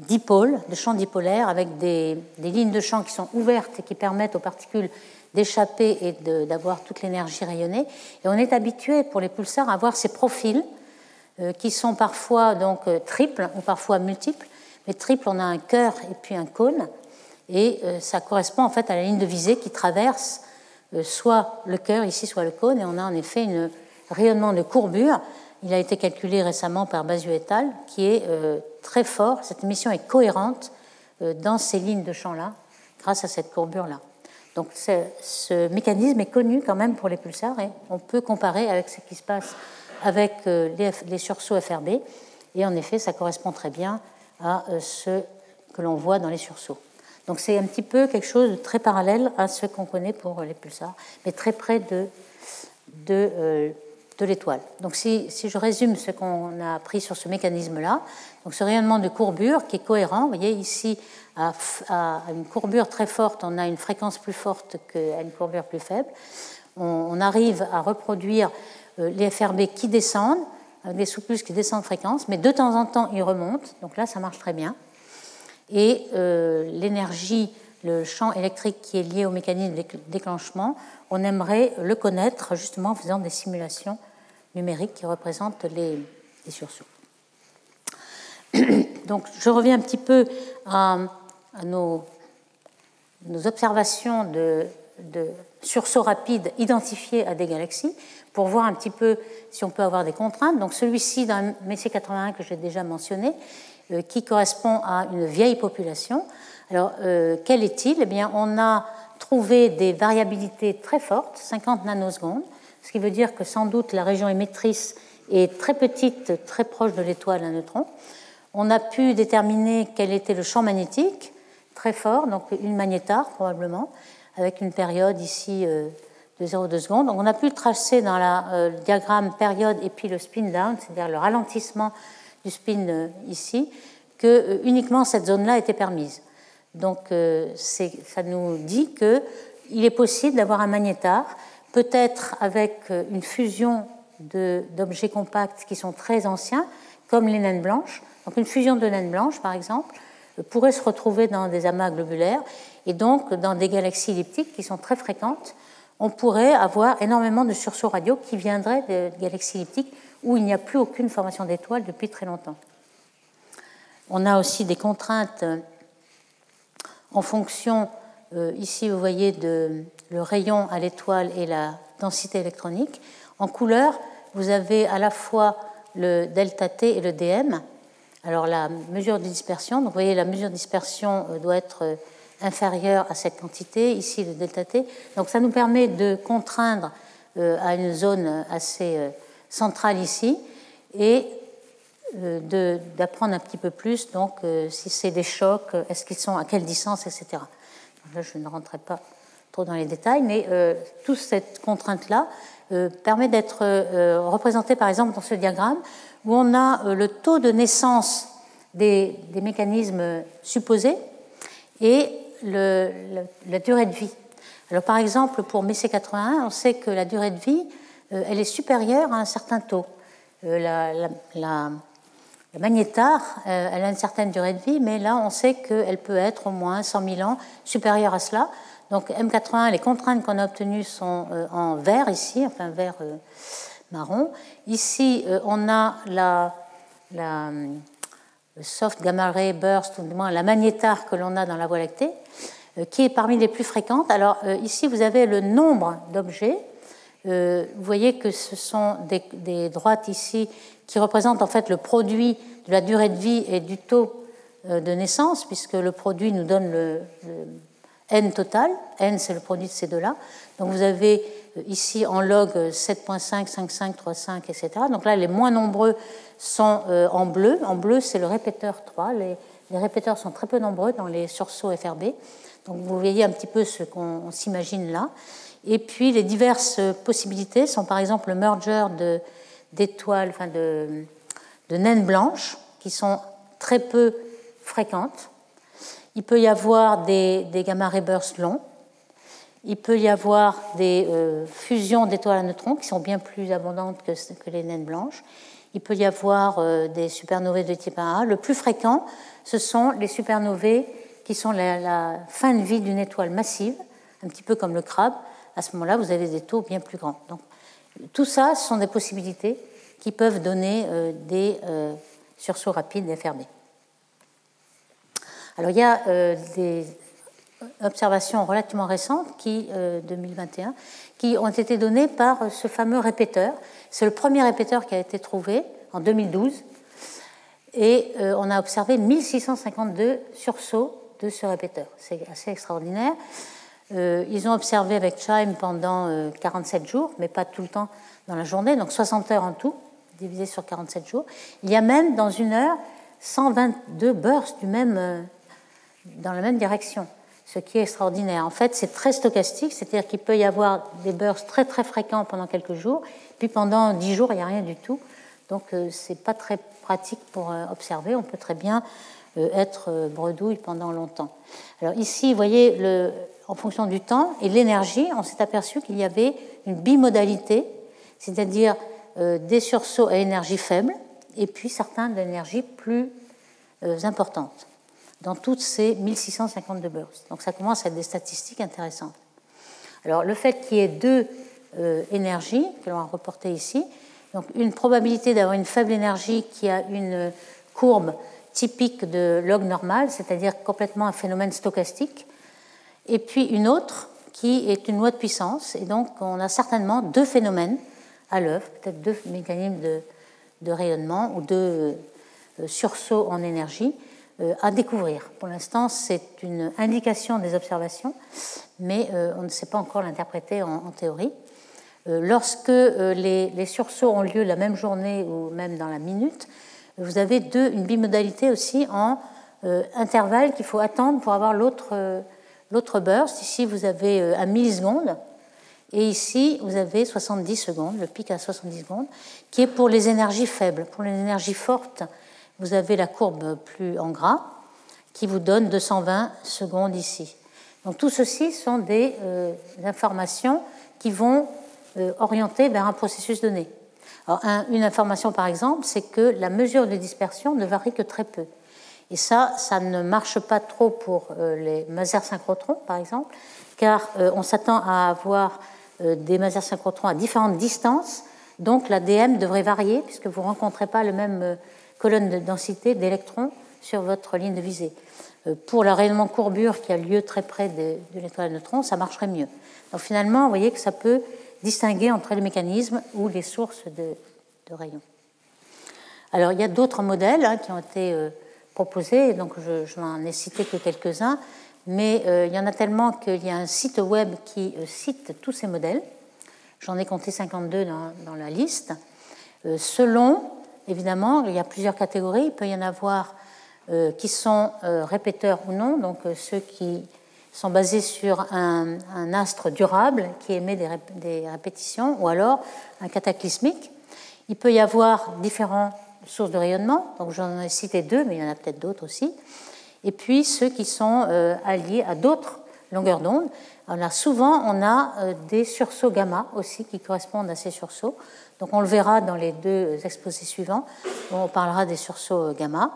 dipôles, de champs dipolaires avec des lignes de champ qui sont ouvertes et qui permettent aux particules d'échapper et d'avoir toute l'énergie rayonnée. Et on est habitué pour les pulsars à avoir ces profils qui sont parfois donc triples ou parfois multiples. Mais triple, on a un cœur et puis un cône, et ça correspond en fait à la ligne de visée qui traverse soit le cœur ici, soit le cône, et on a en effet un rayonnement de courbure. Il a été calculé récemment par Basiu et al., qui est très fort. Cette émission est cohérente dans ces lignes de champ-là, grâce à cette courbure-là. Donc ce mécanisme est connu quand même pour les pulsars, et on peut comparer avec ce qui se passe avec les sursauts FRB, et en effet, ça correspond très bien à ce que l'on voit dans les sursauts. Donc c'est un petit peu quelque chose de très parallèle à ce qu'on connaît pour les pulsars, mais très près de l'étoile. Donc si je résume ce qu'on a appris sur ce mécanisme-là, donc ce rayonnement de courbure qui est cohérent, vous voyez ici, à une courbure très forte, on a une fréquence plus forte qu'à une courbure plus faible. On arrive à reproduire les FRB qui descendent, avec des sous-pulses qui descendent de fréquence, mais de temps en temps, ils remontent. Donc là, ça marche très bien. Et l'énergie, le champ électrique qui est lié au mécanisme de déclenchement, on aimerait le connaître justement en faisant des simulations numériques qui représentent les sursauts. Donc, je reviens un petit peu à nos observations de sursauts rapides identifiés à des galaxies pour voir un petit peu si on peut avoir des contraintes. Donc, celui-ci dans Messier 81 que j'ai déjà mentionné, qui correspond à une vieille population. Alors, quel est-il ? Eh bien, on a trouvé des variabilités très fortes, 50 nanosecondes, ce qui veut dire que sans doute la région émettrice est très petite, très proche de l'étoile à neutrons. On a pu déterminer quel était le champ magnétique, très fort, donc une magnétare probablement, avec une période ici de 0,2 secondes. Donc, on a pu tracer dans le diagramme période et puis le spin down, c'est-à-dire le ralentissement du spin ici, que uniquement cette zone-là était permise. Donc ça nous dit qu'il est possible d'avoir un magnétar, peut-être avec une fusion d'objets compacts qui sont très anciens, comme les naines blanches. Donc une fusion de naines blanches, par exemple, pourrait se retrouver dans des amas globulaires, et donc dans des galaxies elliptiques qui sont très fréquentes, on pourrait avoir énormément de sursauts radio qui viendraient de galaxies elliptiques où il n'y a plus aucune formation d'étoiles depuis très longtemps. On a aussi des contraintes en fonction, ici vous voyez le rayon à l'étoile et la densité électronique. En couleur, vous avez à la fois le delta T et le dm. Alors la mesure de dispersion, donc vous voyez la mesure de dispersion doit être inférieure à cette quantité, ici le delta T. Donc ça nous permet de contraindre à une zone assez centrale ici et d'apprendre un petit peu plus, donc si c'est des chocs, est-ce qu'ils sont à quelle distance, etc. Donc là, je ne rentrerai pas trop dans les détails, mais toute cette contrainte-là permet d'être représentée, par exemple, dans ce diagramme, où on a le taux de naissance des mécanismes supposés et la durée de vie. Alors, par exemple, pour MEC81, on sait que la durée de vie, elle est supérieure à un certain taux. La magnétar, elle a une certaine durée de vie, mais là, on sait qu'elle peut être au moins 100 000 ans supérieure à cela. Donc, M81, les contraintes qu'on a obtenues sont en vert ici, enfin vert marron. Ici, on a le soft gamma ray burst, ou du moins la magnétar que l'on a dans la Voie lactée, qui est parmi les plus fréquentes. Alors, ici, vous avez le nombre d'objets. Vous voyez que ce sont des droites ici qui représentent en fait le produit de la durée de vie et du taux de naissance, puisque le produit nous donne le N total. N, c'est le produit de ces deux-là. Donc vous avez ici en log 7.5, 5.5, 3.5, etc. Donc là, les moins nombreux sont en bleu. En bleu, c'est le répéteur 3. Les répéteurs sont très peu nombreux dans les sursauts FRB. Donc vous voyez un petit peu ce qu'on s'imagine là. Et puis les diverses possibilités sont par exemple le merger d'étoiles, enfin de naines blanches, qui sont très peu fréquentes. Il peut y avoir des gamma ray bursts longs. Il peut y avoir des fusions d'étoiles à neutrons qui sont bien plus abondantes que les naines blanches. Il peut y avoir des supernovae de type 1A. Le plus fréquent, ce sont les supernovae qui sont la fin de vie d'une étoile massive, un petit peu comme le crabe. À ce moment-là, vous avez des taux bien plus grands. Donc, tout ça, ce sont des possibilités qui peuvent donner des sursauts rapides FRB. Alors, il y a des observations relativement récentes, 2021, qui ont été données par ce fameux répéteur. C'est le premier répéteur qui a été trouvé en 2012. Et on a observé 1652 sursauts de ce répéteur. C'est assez extraordinaire. Ils ont observé avec Chime pendant 47 jours, mais pas tout le temps dans la journée, donc 60 heures en tout, divisé sur 47 jours. Il y a même, dans une heure, 122 bursts dans la même direction, ce qui est extraordinaire. En fait, c'est très stochastique, c'est-à-dire qu'il peut y avoir des bursts très très fréquents pendant quelques jours, puis pendant 10 jours, il n'y a rien du tout. Donc, ce n'est pas très pratique pour observer. On peut très bien être bredouille pendant longtemps. Alors ici, vous voyez, en fonction du temps et de l'énergie, on s'est aperçu qu'il y avait une bimodalité, c'est-à-dire des sursauts à énergie faible et puis certains d'énergie plus importante dans toutes ces 1652 bursts. Donc ça commence à être des statistiques intéressantes. Alors le fait qu'il y ait deux énergies que l'on a reportées ici, donc une probabilité d'avoir une faible énergie qui a une courbe typique de log normal, c'est-à-dire complètement un phénomène stochastique, et puis une autre qui est une loi de puissance, et donc on a certainement deux phénomènes à l'œuvre, peut-être deux mécanismes de rayonnement ou deux sursauts en énergie à découvrir. Pour l'instant, c'est une indication des observations, mais on ne sait pas encore l'interpréter en théorie. Lorsque les sursauts ont lieu la même journée ou même dans la minute, vous avez une bimodalité aussi en intervalle qu'il faut attendre pour avoir l'autre burst. Ici, vous avez 1 milliseconde, et ici, vous avez 70 secondes, le pic à 70 secondes, qui est pour les énergies faibles. Pour les énergies fortes, vous avez la courbe plus en gras, qui vous donne 220 secondes ici. Donc tout ceci sont des informations qui vont orienter vers un processus donné. Alors, une information, par exemple, c'est que la mesure de dispersion ne varie que très peu. Et ça ne marche pas trop pour les masers synchrotrons, par exemple, car on s'attend à avoir des masers synchrotrons à différentes distances, donc la DM devrait varier, puisque vous ne rencontrez pas la même colonne de densité d'électrons sur votre ligne de visée. pour le rayonnement courbure qui a lieu très près de l'étoile à neutrons, ça marcherait mieux. Donc finalement, vous voyez que ça peut distinguer entre les mécanismes ou les sources de rayons. Alors il y a d'autres modèles qui ont été proposés, donc je n'en ai cité que quelques-uns, mais il y en a tellement qu'il y a un site web qui cite tous ces modèles. J'en ai compté 52 dans la liste. Selon, évidemment, il y a plusieurs catégories. Il peut y en avoir qui sont répéteurs ou non, donc ceux qui sont basés sur un astre durable qui émet des répétitions, ou alors un cataclysmique. Il peut y avoir différentes sources de rayonnement, donc j'en ai cité 2, mais il y en a peut-être d'autres aussi. Et puis ceux qui sont alliés à d'autres longueurs d'onde. Alors là, souvent, on a des sursauts gamma aussi qui correspondent à ces sursauts. Donc on le verra dans les 2 exposés suivants, où on parlera des sursauts gamma.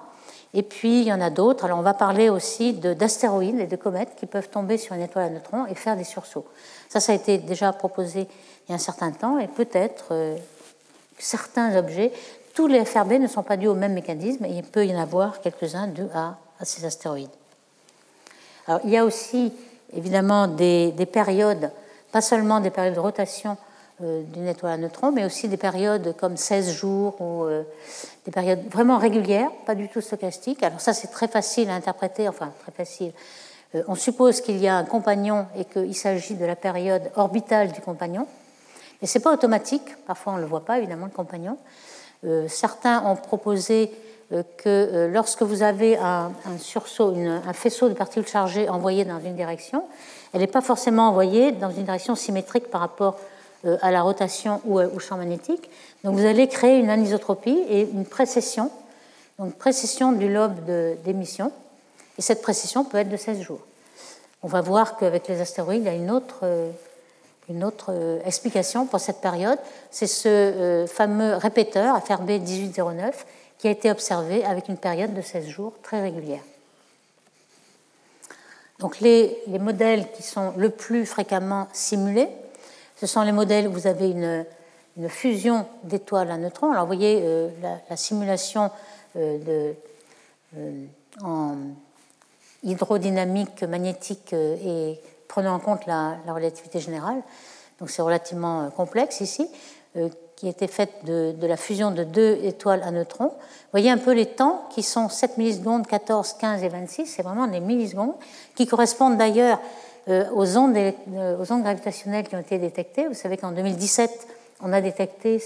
Et puis, il y en a d'autres. Alors, on va parler aussi d'astéroïdes et de comètes qui peuvent tomber sur une étoile à neutrons et faire des sursauts. Ça a été déjà proposé il y a un certain temps, et peut-être certains objets, tous les FRB ne sont pas dus au même mécanisme, et il peut y en avoir quelques-uns dus à ces astéroïdes. Alors, il y a aussi, évidemment, des périodes, pas seulement des périodes de rotation d'une étoile à neutrons, mais aussi des périodes comme 16 jours ou des périodes vraiment régulières, pas du tout stochastiques. Alors ça, c'est très facile à interpréter, enfin très facile. On suppose qu'il y a un compagnon et qu'il s'agit de la période orbitale du compagnon. Mais ce n'est pas automatique, parfois on ne le voit pas, évidemment, le compagnon. Certains ont proposé que lorsque vous avez un sursaut, un faisceau de particules chargées envoyé dans une direction, elle n'est pas forcément envoyée dans une direction symétrique par rapport à la rotation ou au champ magnétique. Donc vous allez créer une anisotropie et une précession, donc précession du lobe d'émission. Et cette précession peut être de 16 jours. On va voir qu'avec les astéroïdes, il y a une autre explication pour cette période. C'est ce fameux répéteur, FRB 1809, qui a été observé avec une période de 16 jours très régulière. Donc les modèles qui sont le plus fréquemment simulés, ce sont les modèles où vous avez une fusion d'étoiles à neutrons. Alors vous voyez la simulation en hydrodynamique magnétique et prenant en compte la relativité générale. Donc c'est relativement complexe ici, qui a été faite de la fusion de 2 étoiles à neutrons. Vous voyez un peu les temps qui sont 7 millisecondes, 14, 15 et 26. C'est vraiment des millisecondes qui correspondent d'ailleurs aux ondes gravitationnelles qui ont été détectées. Vous savez qu'en 2017, on a détecté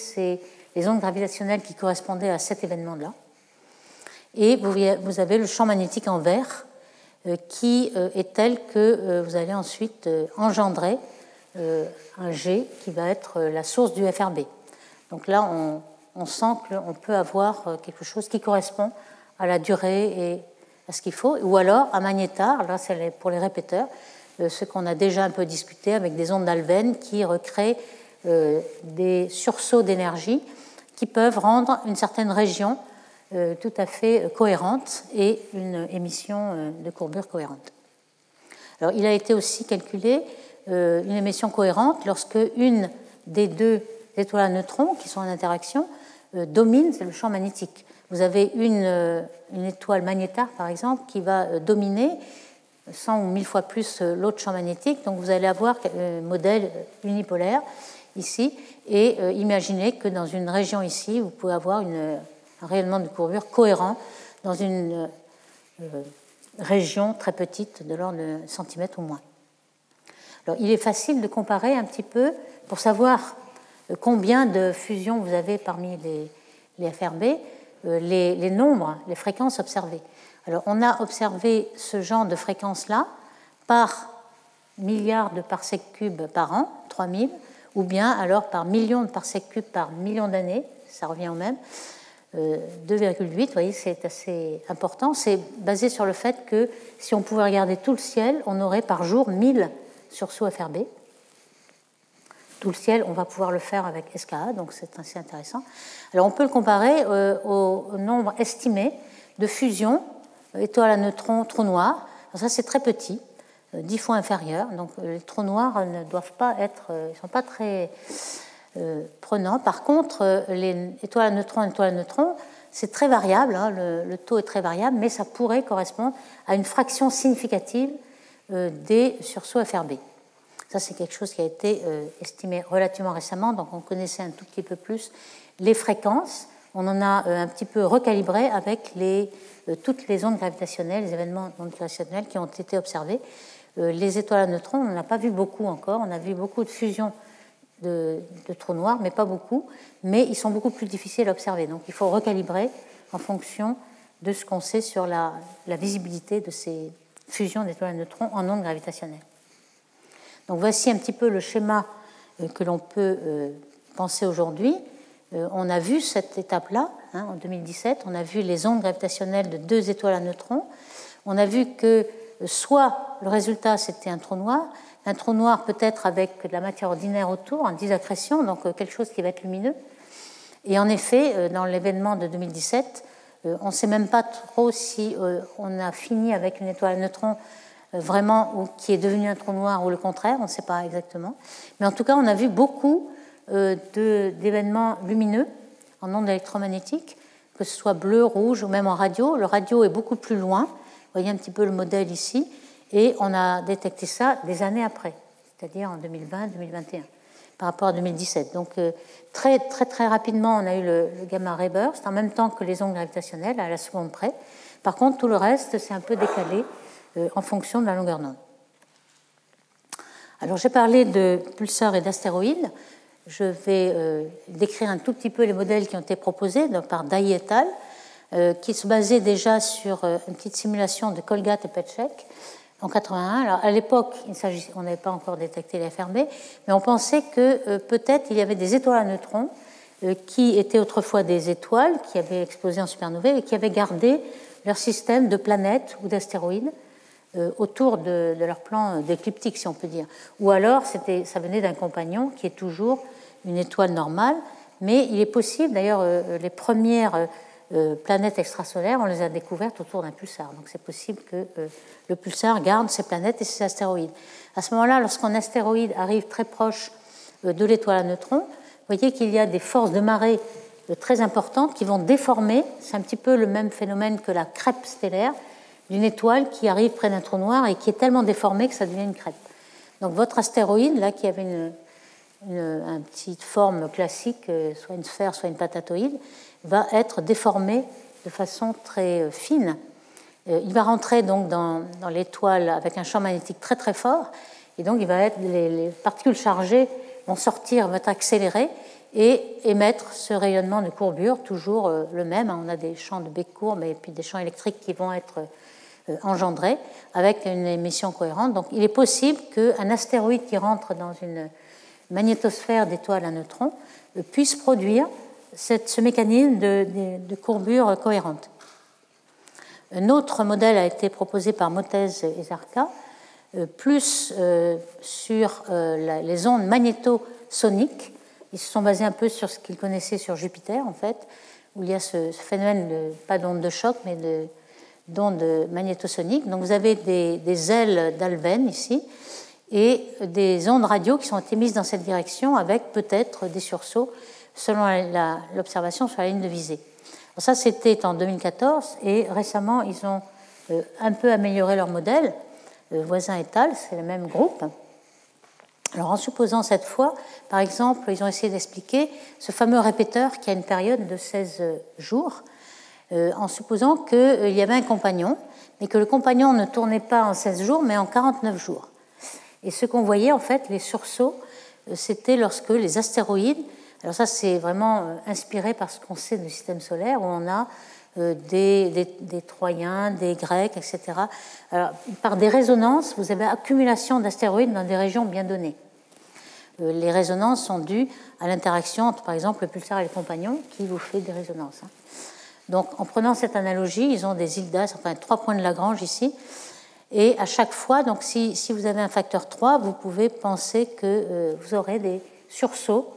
les ondes gravitationnelles qui correspondaient à cet événement-là. Et vous avez le champ magnétique en vert qui est tel que vous allez ensuite engendrer un G qui va être la source du FRB. Donc là, on sent qu'on peut avoir quelque chose qui correspond à la durée et à ce qu'il faut. Ou alors, un magnétar, là c'est pour les répéteurs, ce qu'on a déjà un peu discuté avec des ondes d'Alven qui recréent des sursauts d'énergie qui peuvent rendre une certaine région tout à fait cohérente et une émission de courbure cohérente. Alors, il a été aussi calculé une émission cohérente lorsque une des 2 étoiles à neutrons qui sont en interaction domine, c'est le champ magnétique. Vous avez une étoile magnétar, par exemple, qui va dominer 100 ou 1000 fois plus l'autre champ magnétique. Donc vous allez avoir un modèle unipolaire ici et imaginez que dans une région ici, vous pouvez avoir un rayonnement de courbure cohérent dans une région très petite de l'ordre de centimètres ou moins. Alors, il est facile de comparer un petit peu pour savoir combien de fusions vous avez parmi les FRB, les nombres, les fréquences observées. Alors, on a observé ce genre de fréquences-là par milliards de parsecs cubes par an, 3000, ou bien alors par millions de parsecs cubes par million d'années, ça revient au même, 2,8, vous voyez, c'est assez important. C'est basé sur le fait que si on pouvait regarder tout le ciel, on aurait par jour 1000 sursauts FRB. Tout le ciel, on va pouvoir le faire avec SKA, donc c'est assez intéressant. Alors on peut le comparer au nombre estimé de fusions étoiles à neutrons, trous noirs. Alors ça, c'est très petit, 10 fois inférieur. Donc les trous noirs ne doivent pas être, ils ne sont pas très prenants. Par contre, les étoiles à neutrons, C'est très variable, hein, le taux est très variable, mais ça pourrait correspondre à une fraction significative des sursauts FRB. Ça, c'est quelque chose qui a été estimé relativement récemment, donc on connaissait un tout petit peu plus les fréquences. On en a un petit peu recalibré avec toutes les ondes gravitationnelles, les événements ondes gravitationnels qui ont été observés. Les étoiles à neutrons, on n'en a pas vu beaucoup encore. On a vu beaucoup de fusions de trous noirs, mais pas beaucoup. Mais ils sont beaucoup plus difficiles à observer. Donc il faut recalibrer en fonction de ce qu'on sait sur la visibilité de ces fusions d'étoiles à neutrons en ondes gravitationnelles. Donc voici un petit peu le schéma que l'on peut penser aujourd'hui. On a vu cette étape-là, hein, en 2017. On a vu les ondes gravitationnelles de 2 étoiles à neutrons. On a vu que soit le résultat, c'était un trou noir peut-être avec de la matière ordinaire autour, en disaccrétion, donc quelque chose qui va être lumineux. Et en effet, dans l'événement de 2017, on ne sait même pas trop si on a fini avec une étoile à neutrons vraiment ou qui est devenu un trou noir ou le contraire, on ne sait pas exactement. Mais en tout cas, on a vu beaucoup d'événements lumineux en ondes électromagnétiques, que ce soit bleu, rouge ou même en radio. Le radio est beaucoup plus loin. Vous voyez un petit peu le modèle ici. Et on a détecté ça des années après, c'est-à-dire en 2020-2021, par rapport à 2017. Donc très, très, très rapidement, on a eu le gamma ray burst, en même temps que les ondes gravitationnelles, à la seconde près. Par contre, tout le reste, c'est un peu décalé en fonction de la longueur d'onde. Alors, j'ai parlé de pulsars et d'astéroïdes. Je vais décrire un tout petit peu les modèles qui ont été proposés par Dai et al., qui se basaient déjà sur une petite simulation de Colgat et Petschek en 1981. Alors, à l'époque, on n'avait pas encore détecté les FRB, mais on pensait que peut-être il y avait des étoiles à neutrons qui étaient autrefois des étoiles qui avaient explosé en supernovae et qui avaient gardé leur système de planètes ou d'astéroïdes autour de leur plan d'écliptique, si on peut dire. Ou alors, ça venait d'un compagnon qui est toujours une étoile normale, mais il est possible, d'ailleurs, les premières planètes extrasolaires, on les a découvertes autour d'un pulsar. Donc c'est possible que le pulsar garde ces planètes et ces astéroïdes. À ce moment-là, lorsqu'un astéroïde arrive très proche de l'étoile à neutrons, vous voyez qu'il y a des forces de marée très importantes qui vont déformer, c'est un petit peu le même phénomène que la crêpe stellaire, d'une étoile qui arrive près d'un trou noir et qui est tellement déformée que ça devient une crêpe. Donc votre astéroïde, là, qui avait une petite forme classique, soit une sphère, soit une patatoïde, va être déformé de façon très fine. Il va rentrer donc dans l'étoile avec un champ magnétique très très fort, et donc les particules chargées vont sortir, vont être accélérées et émettre ce rayonnement de courbure, toujours le même. On a des champs de Beck-courbes et puis des champs électriques qui vont être engendrés avec une émission cohérente. Donc il est possible qu'un astéroïde qui rentre dans une magnétosphère d'étoiles à neutrons puisse produire ce mécanisme de courbure cohérente. Un autre modèle a été proposé par Motez et Zarka, plus sur les ondes magnétosoniques. Ils se sont basés un peu sur ce qu'ils connaissaient sur Jupiter, en fait, où il y a ce phénomène, pas d'onde de choc, mais d'ondes magnétosoniques. Donc vous avez des ailes d'Alben ici, et des ondes radio qui sont émises dans cette direction avec peut-être des sursauts selon l'observation sur la ligne de visée. Alors ça, c'était en 2014 et récemment, ils ont un peu amélioré leur modèle. Voisin et al., c'est le même groupe. Alors en supposant cette fois, par exemple, ils ont essayé d'expliquer ce fameux répéteur qui a une période de 16 jours, en supposant qu'il y avait un compagnon, mais que le compagnon ne tournait pas en 16 jours, mais en 49 jours. Et ce qu'on voyait, en fait, les sursauts, c'était lorsque les astéroïdes, alors ça c'est vraiment inspiré par ce qu'on sait du système solaire, où on a des Troyens, des Grecs, etc. Alors, par des résonances, vous avez accumulation d'astéroïdes dans des régions bien données. Les résonances sont dues à l'interaction entre, par exemple, le pulsar et le compagnon, qui vous fait des résonances. Donc, en prenant cette analogie, ils ont des îles d'As, enfin 3 points de Lagrange ici, et à chaque fois, donc si vous avez un facteur 3, vous pouvez penser que vous aurez des sursauts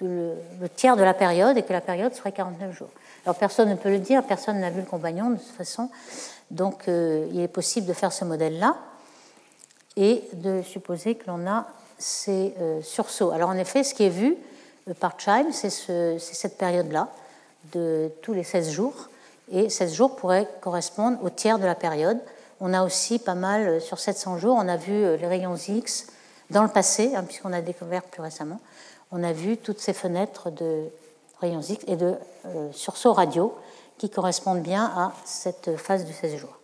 le tiers de la période et que la période serait 49 jours. Alors personne ne peut le dire, personne n'a vu le compagnon de toute façon, donc il est possible de faire ce modèle-là et de supposer que l'on a ces sursauts. Alors en effet, ce qui est vu par Chime, c'est cette période-là, de tous les 16 jours, et 16 jours pourraient correspondre au tiers de la période. On a aussi pas mal, sur 700 jours, on a vu les rayons X dans le passé, puisqu'on a découvert plus récemment, on a vu toutes ces fenêtres de rayons X et de sursauts radio qui correspondent bien à cette phase de 16 jours.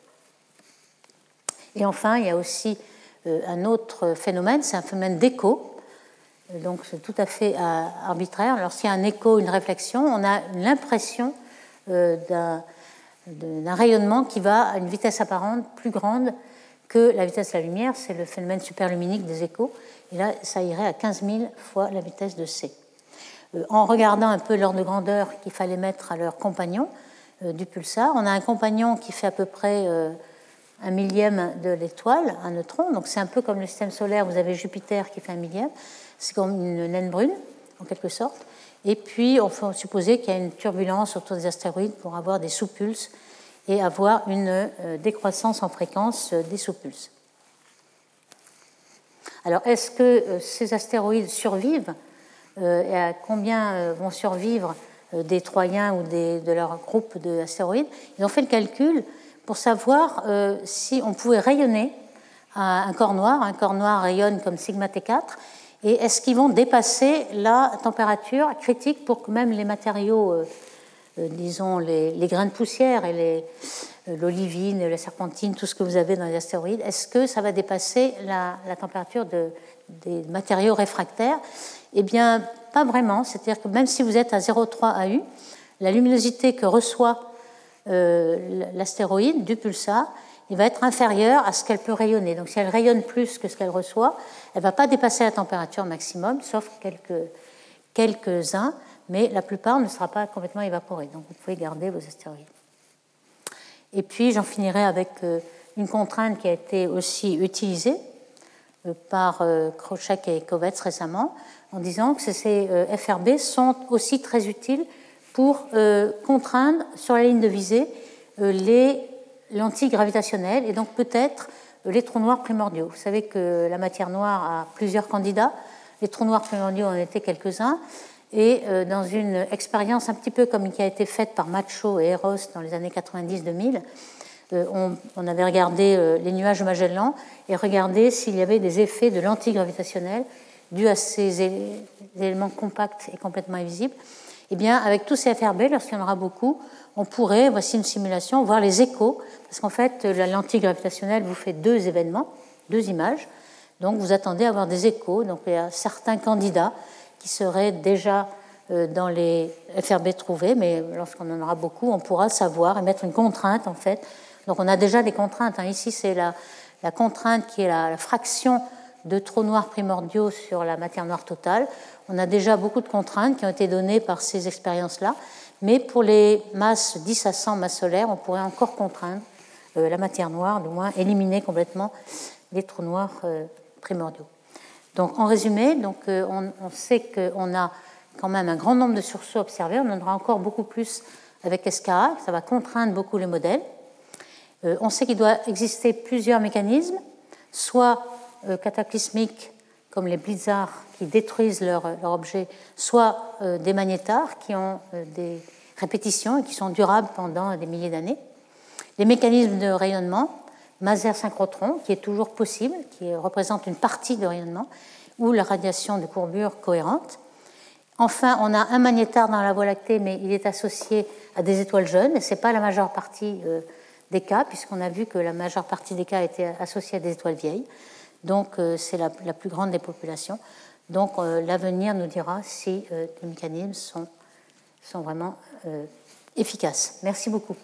Et enfin, il y a aussi un autre phénomène, c'est un phénomène d'écho. Donc c'est tout à fait arbitraire. Lorsqu'il y a un écho, une réflexion, on a l'impression d'un rayonnement qui va à une vitesse apparente plus grande que la vitesse de la lumière. C'est le phénomène superluminique des échos. Et là, ça irait à 15 000 fois la vitesse de C. En regardant un peu l'ordre de grandeur qu'il fallait mettre à leur compagnon du pulsar, on a un compagnon qui fait à peu près 1/1000 de l'étoile, un neutron. Donc c'est un peu comme le système solaire, vous avez Jupiter qui fait 1/1000. C'est comme une naine brune, en quelque sorte. Et puis, on peut supposer qu'il y a une turbulence autour des astéroïdes pour avoir des sous-pulses et avoir une décroissance en fréquence des sous-pulses. Alors, est-ce que ces astéroïdes survivent et à combien vont survivre des Troyens ou de leur groupe d'astéroïdes? Ils ont fait le calcul pour savoir si on pouvait rayonner à un corps noir. Un corps noir rayonne comme sigma T4. Et est-ce qu'ils vont dépasser la température critique pour que même les matériaux, disons les grains de poussière et l'olivine, la serpentine, tout ce que vous avez dans les astéroïdes, est-ce que ça va dépasser la température des matériaux réfractaires? Eh bien, pas vraiment. C'est-à-dire que même si vous êtes à 0,3 AU, la luminosité que reçoit l'astéroïde du pulsar, il va être inférieure à ce qu'elle peut rayonner. Donc si elle rayonne plus que ce qu'elle reçoit, elle ne va pas dépasser la température maximum, sauf quelques-uns, mais la plupart ne sera pas complètement évaporée. Donc vous pouvez garder vos astéroïdes. Et puis j'en finirai avec une contrainte qui a été aussi utilisée par Krawczyk et Kovetz récemment, en disant que ces FRB sont aussi très utiles pour contraindre sur la ligne de visée les lentilles gravitationnelles et donc peut-être les trous noirs primordiaux. Vous savez que la matière noire a plusieurs candidats. Les trous noirs primordiaux en étaient quelques-uns. Et dans une expérience un petit peu comme qui a été faite par Macho et Eros dans les années 90-2000, on avait regardé les nuages de Magellan et regardé s'il y avait des effets de lentilles gravitationnelles dus à ces éléments compacts et complètement invisibles. Eh bien, avec tous ces FRB, lorsqu'il y en aura beaucoup, on pourrait, voici une simulation, voir les échos, parce qu'en fait, la lentille gravitationnelle vous fait 2 événements, 2 images, donc vous attendez à avoir des échos. Donc il y a certains candidats qui seraient déjà dans les FRB trouvés, mais lorsqu'on en aura beaucoup, on pourra savoir et mettre une contrainte, en fait. Donc on a déjà des contraintes. Ici, c'est la contrainte qui est la fraction de trous noirs primordiaux sur la matière noire totale. On a déjà beaucoup de contraintes qui ont été données par ces expériences-là, mais pour les masses 10 à 100 masses solaires, on pourrait encore contraindre la matière noire, du moins éliminer complètement les trous noirs primordiaux. Donc, en résumé, on sait qu'on a quand même un grand nombre de sursauts observés. On en aura encore beaucoup plus avec SKA, ça va contraindre beaucoup les modèles. On sait qu'il doit exister plusieurs mécanismes, soit cataclysmiques, comme les blizzards qui détruisent leur objet, soit des magnétars qui ont des répétitions et qui sont durables pendant des milliers d'années. Les mécanismes de rayonnement, Maser synchrotron, qui est toujours possible, qui représente une partie de rayonnement, ou la radiation de courbure cohérente. Enfin, on a un magnétar dans la Voie lactée, mais il est associé à des étoiles jeunes, et ce n'est pas la majeure partie des cas, puisqu'on a vu que la majeure partie des cas étaient associés à des étoiles vieilles. Donc, c'est la plus grande des populations. Donc, l'avenir nous dira si les mécanismes sont vraiment efficaces. Merci beaucoup.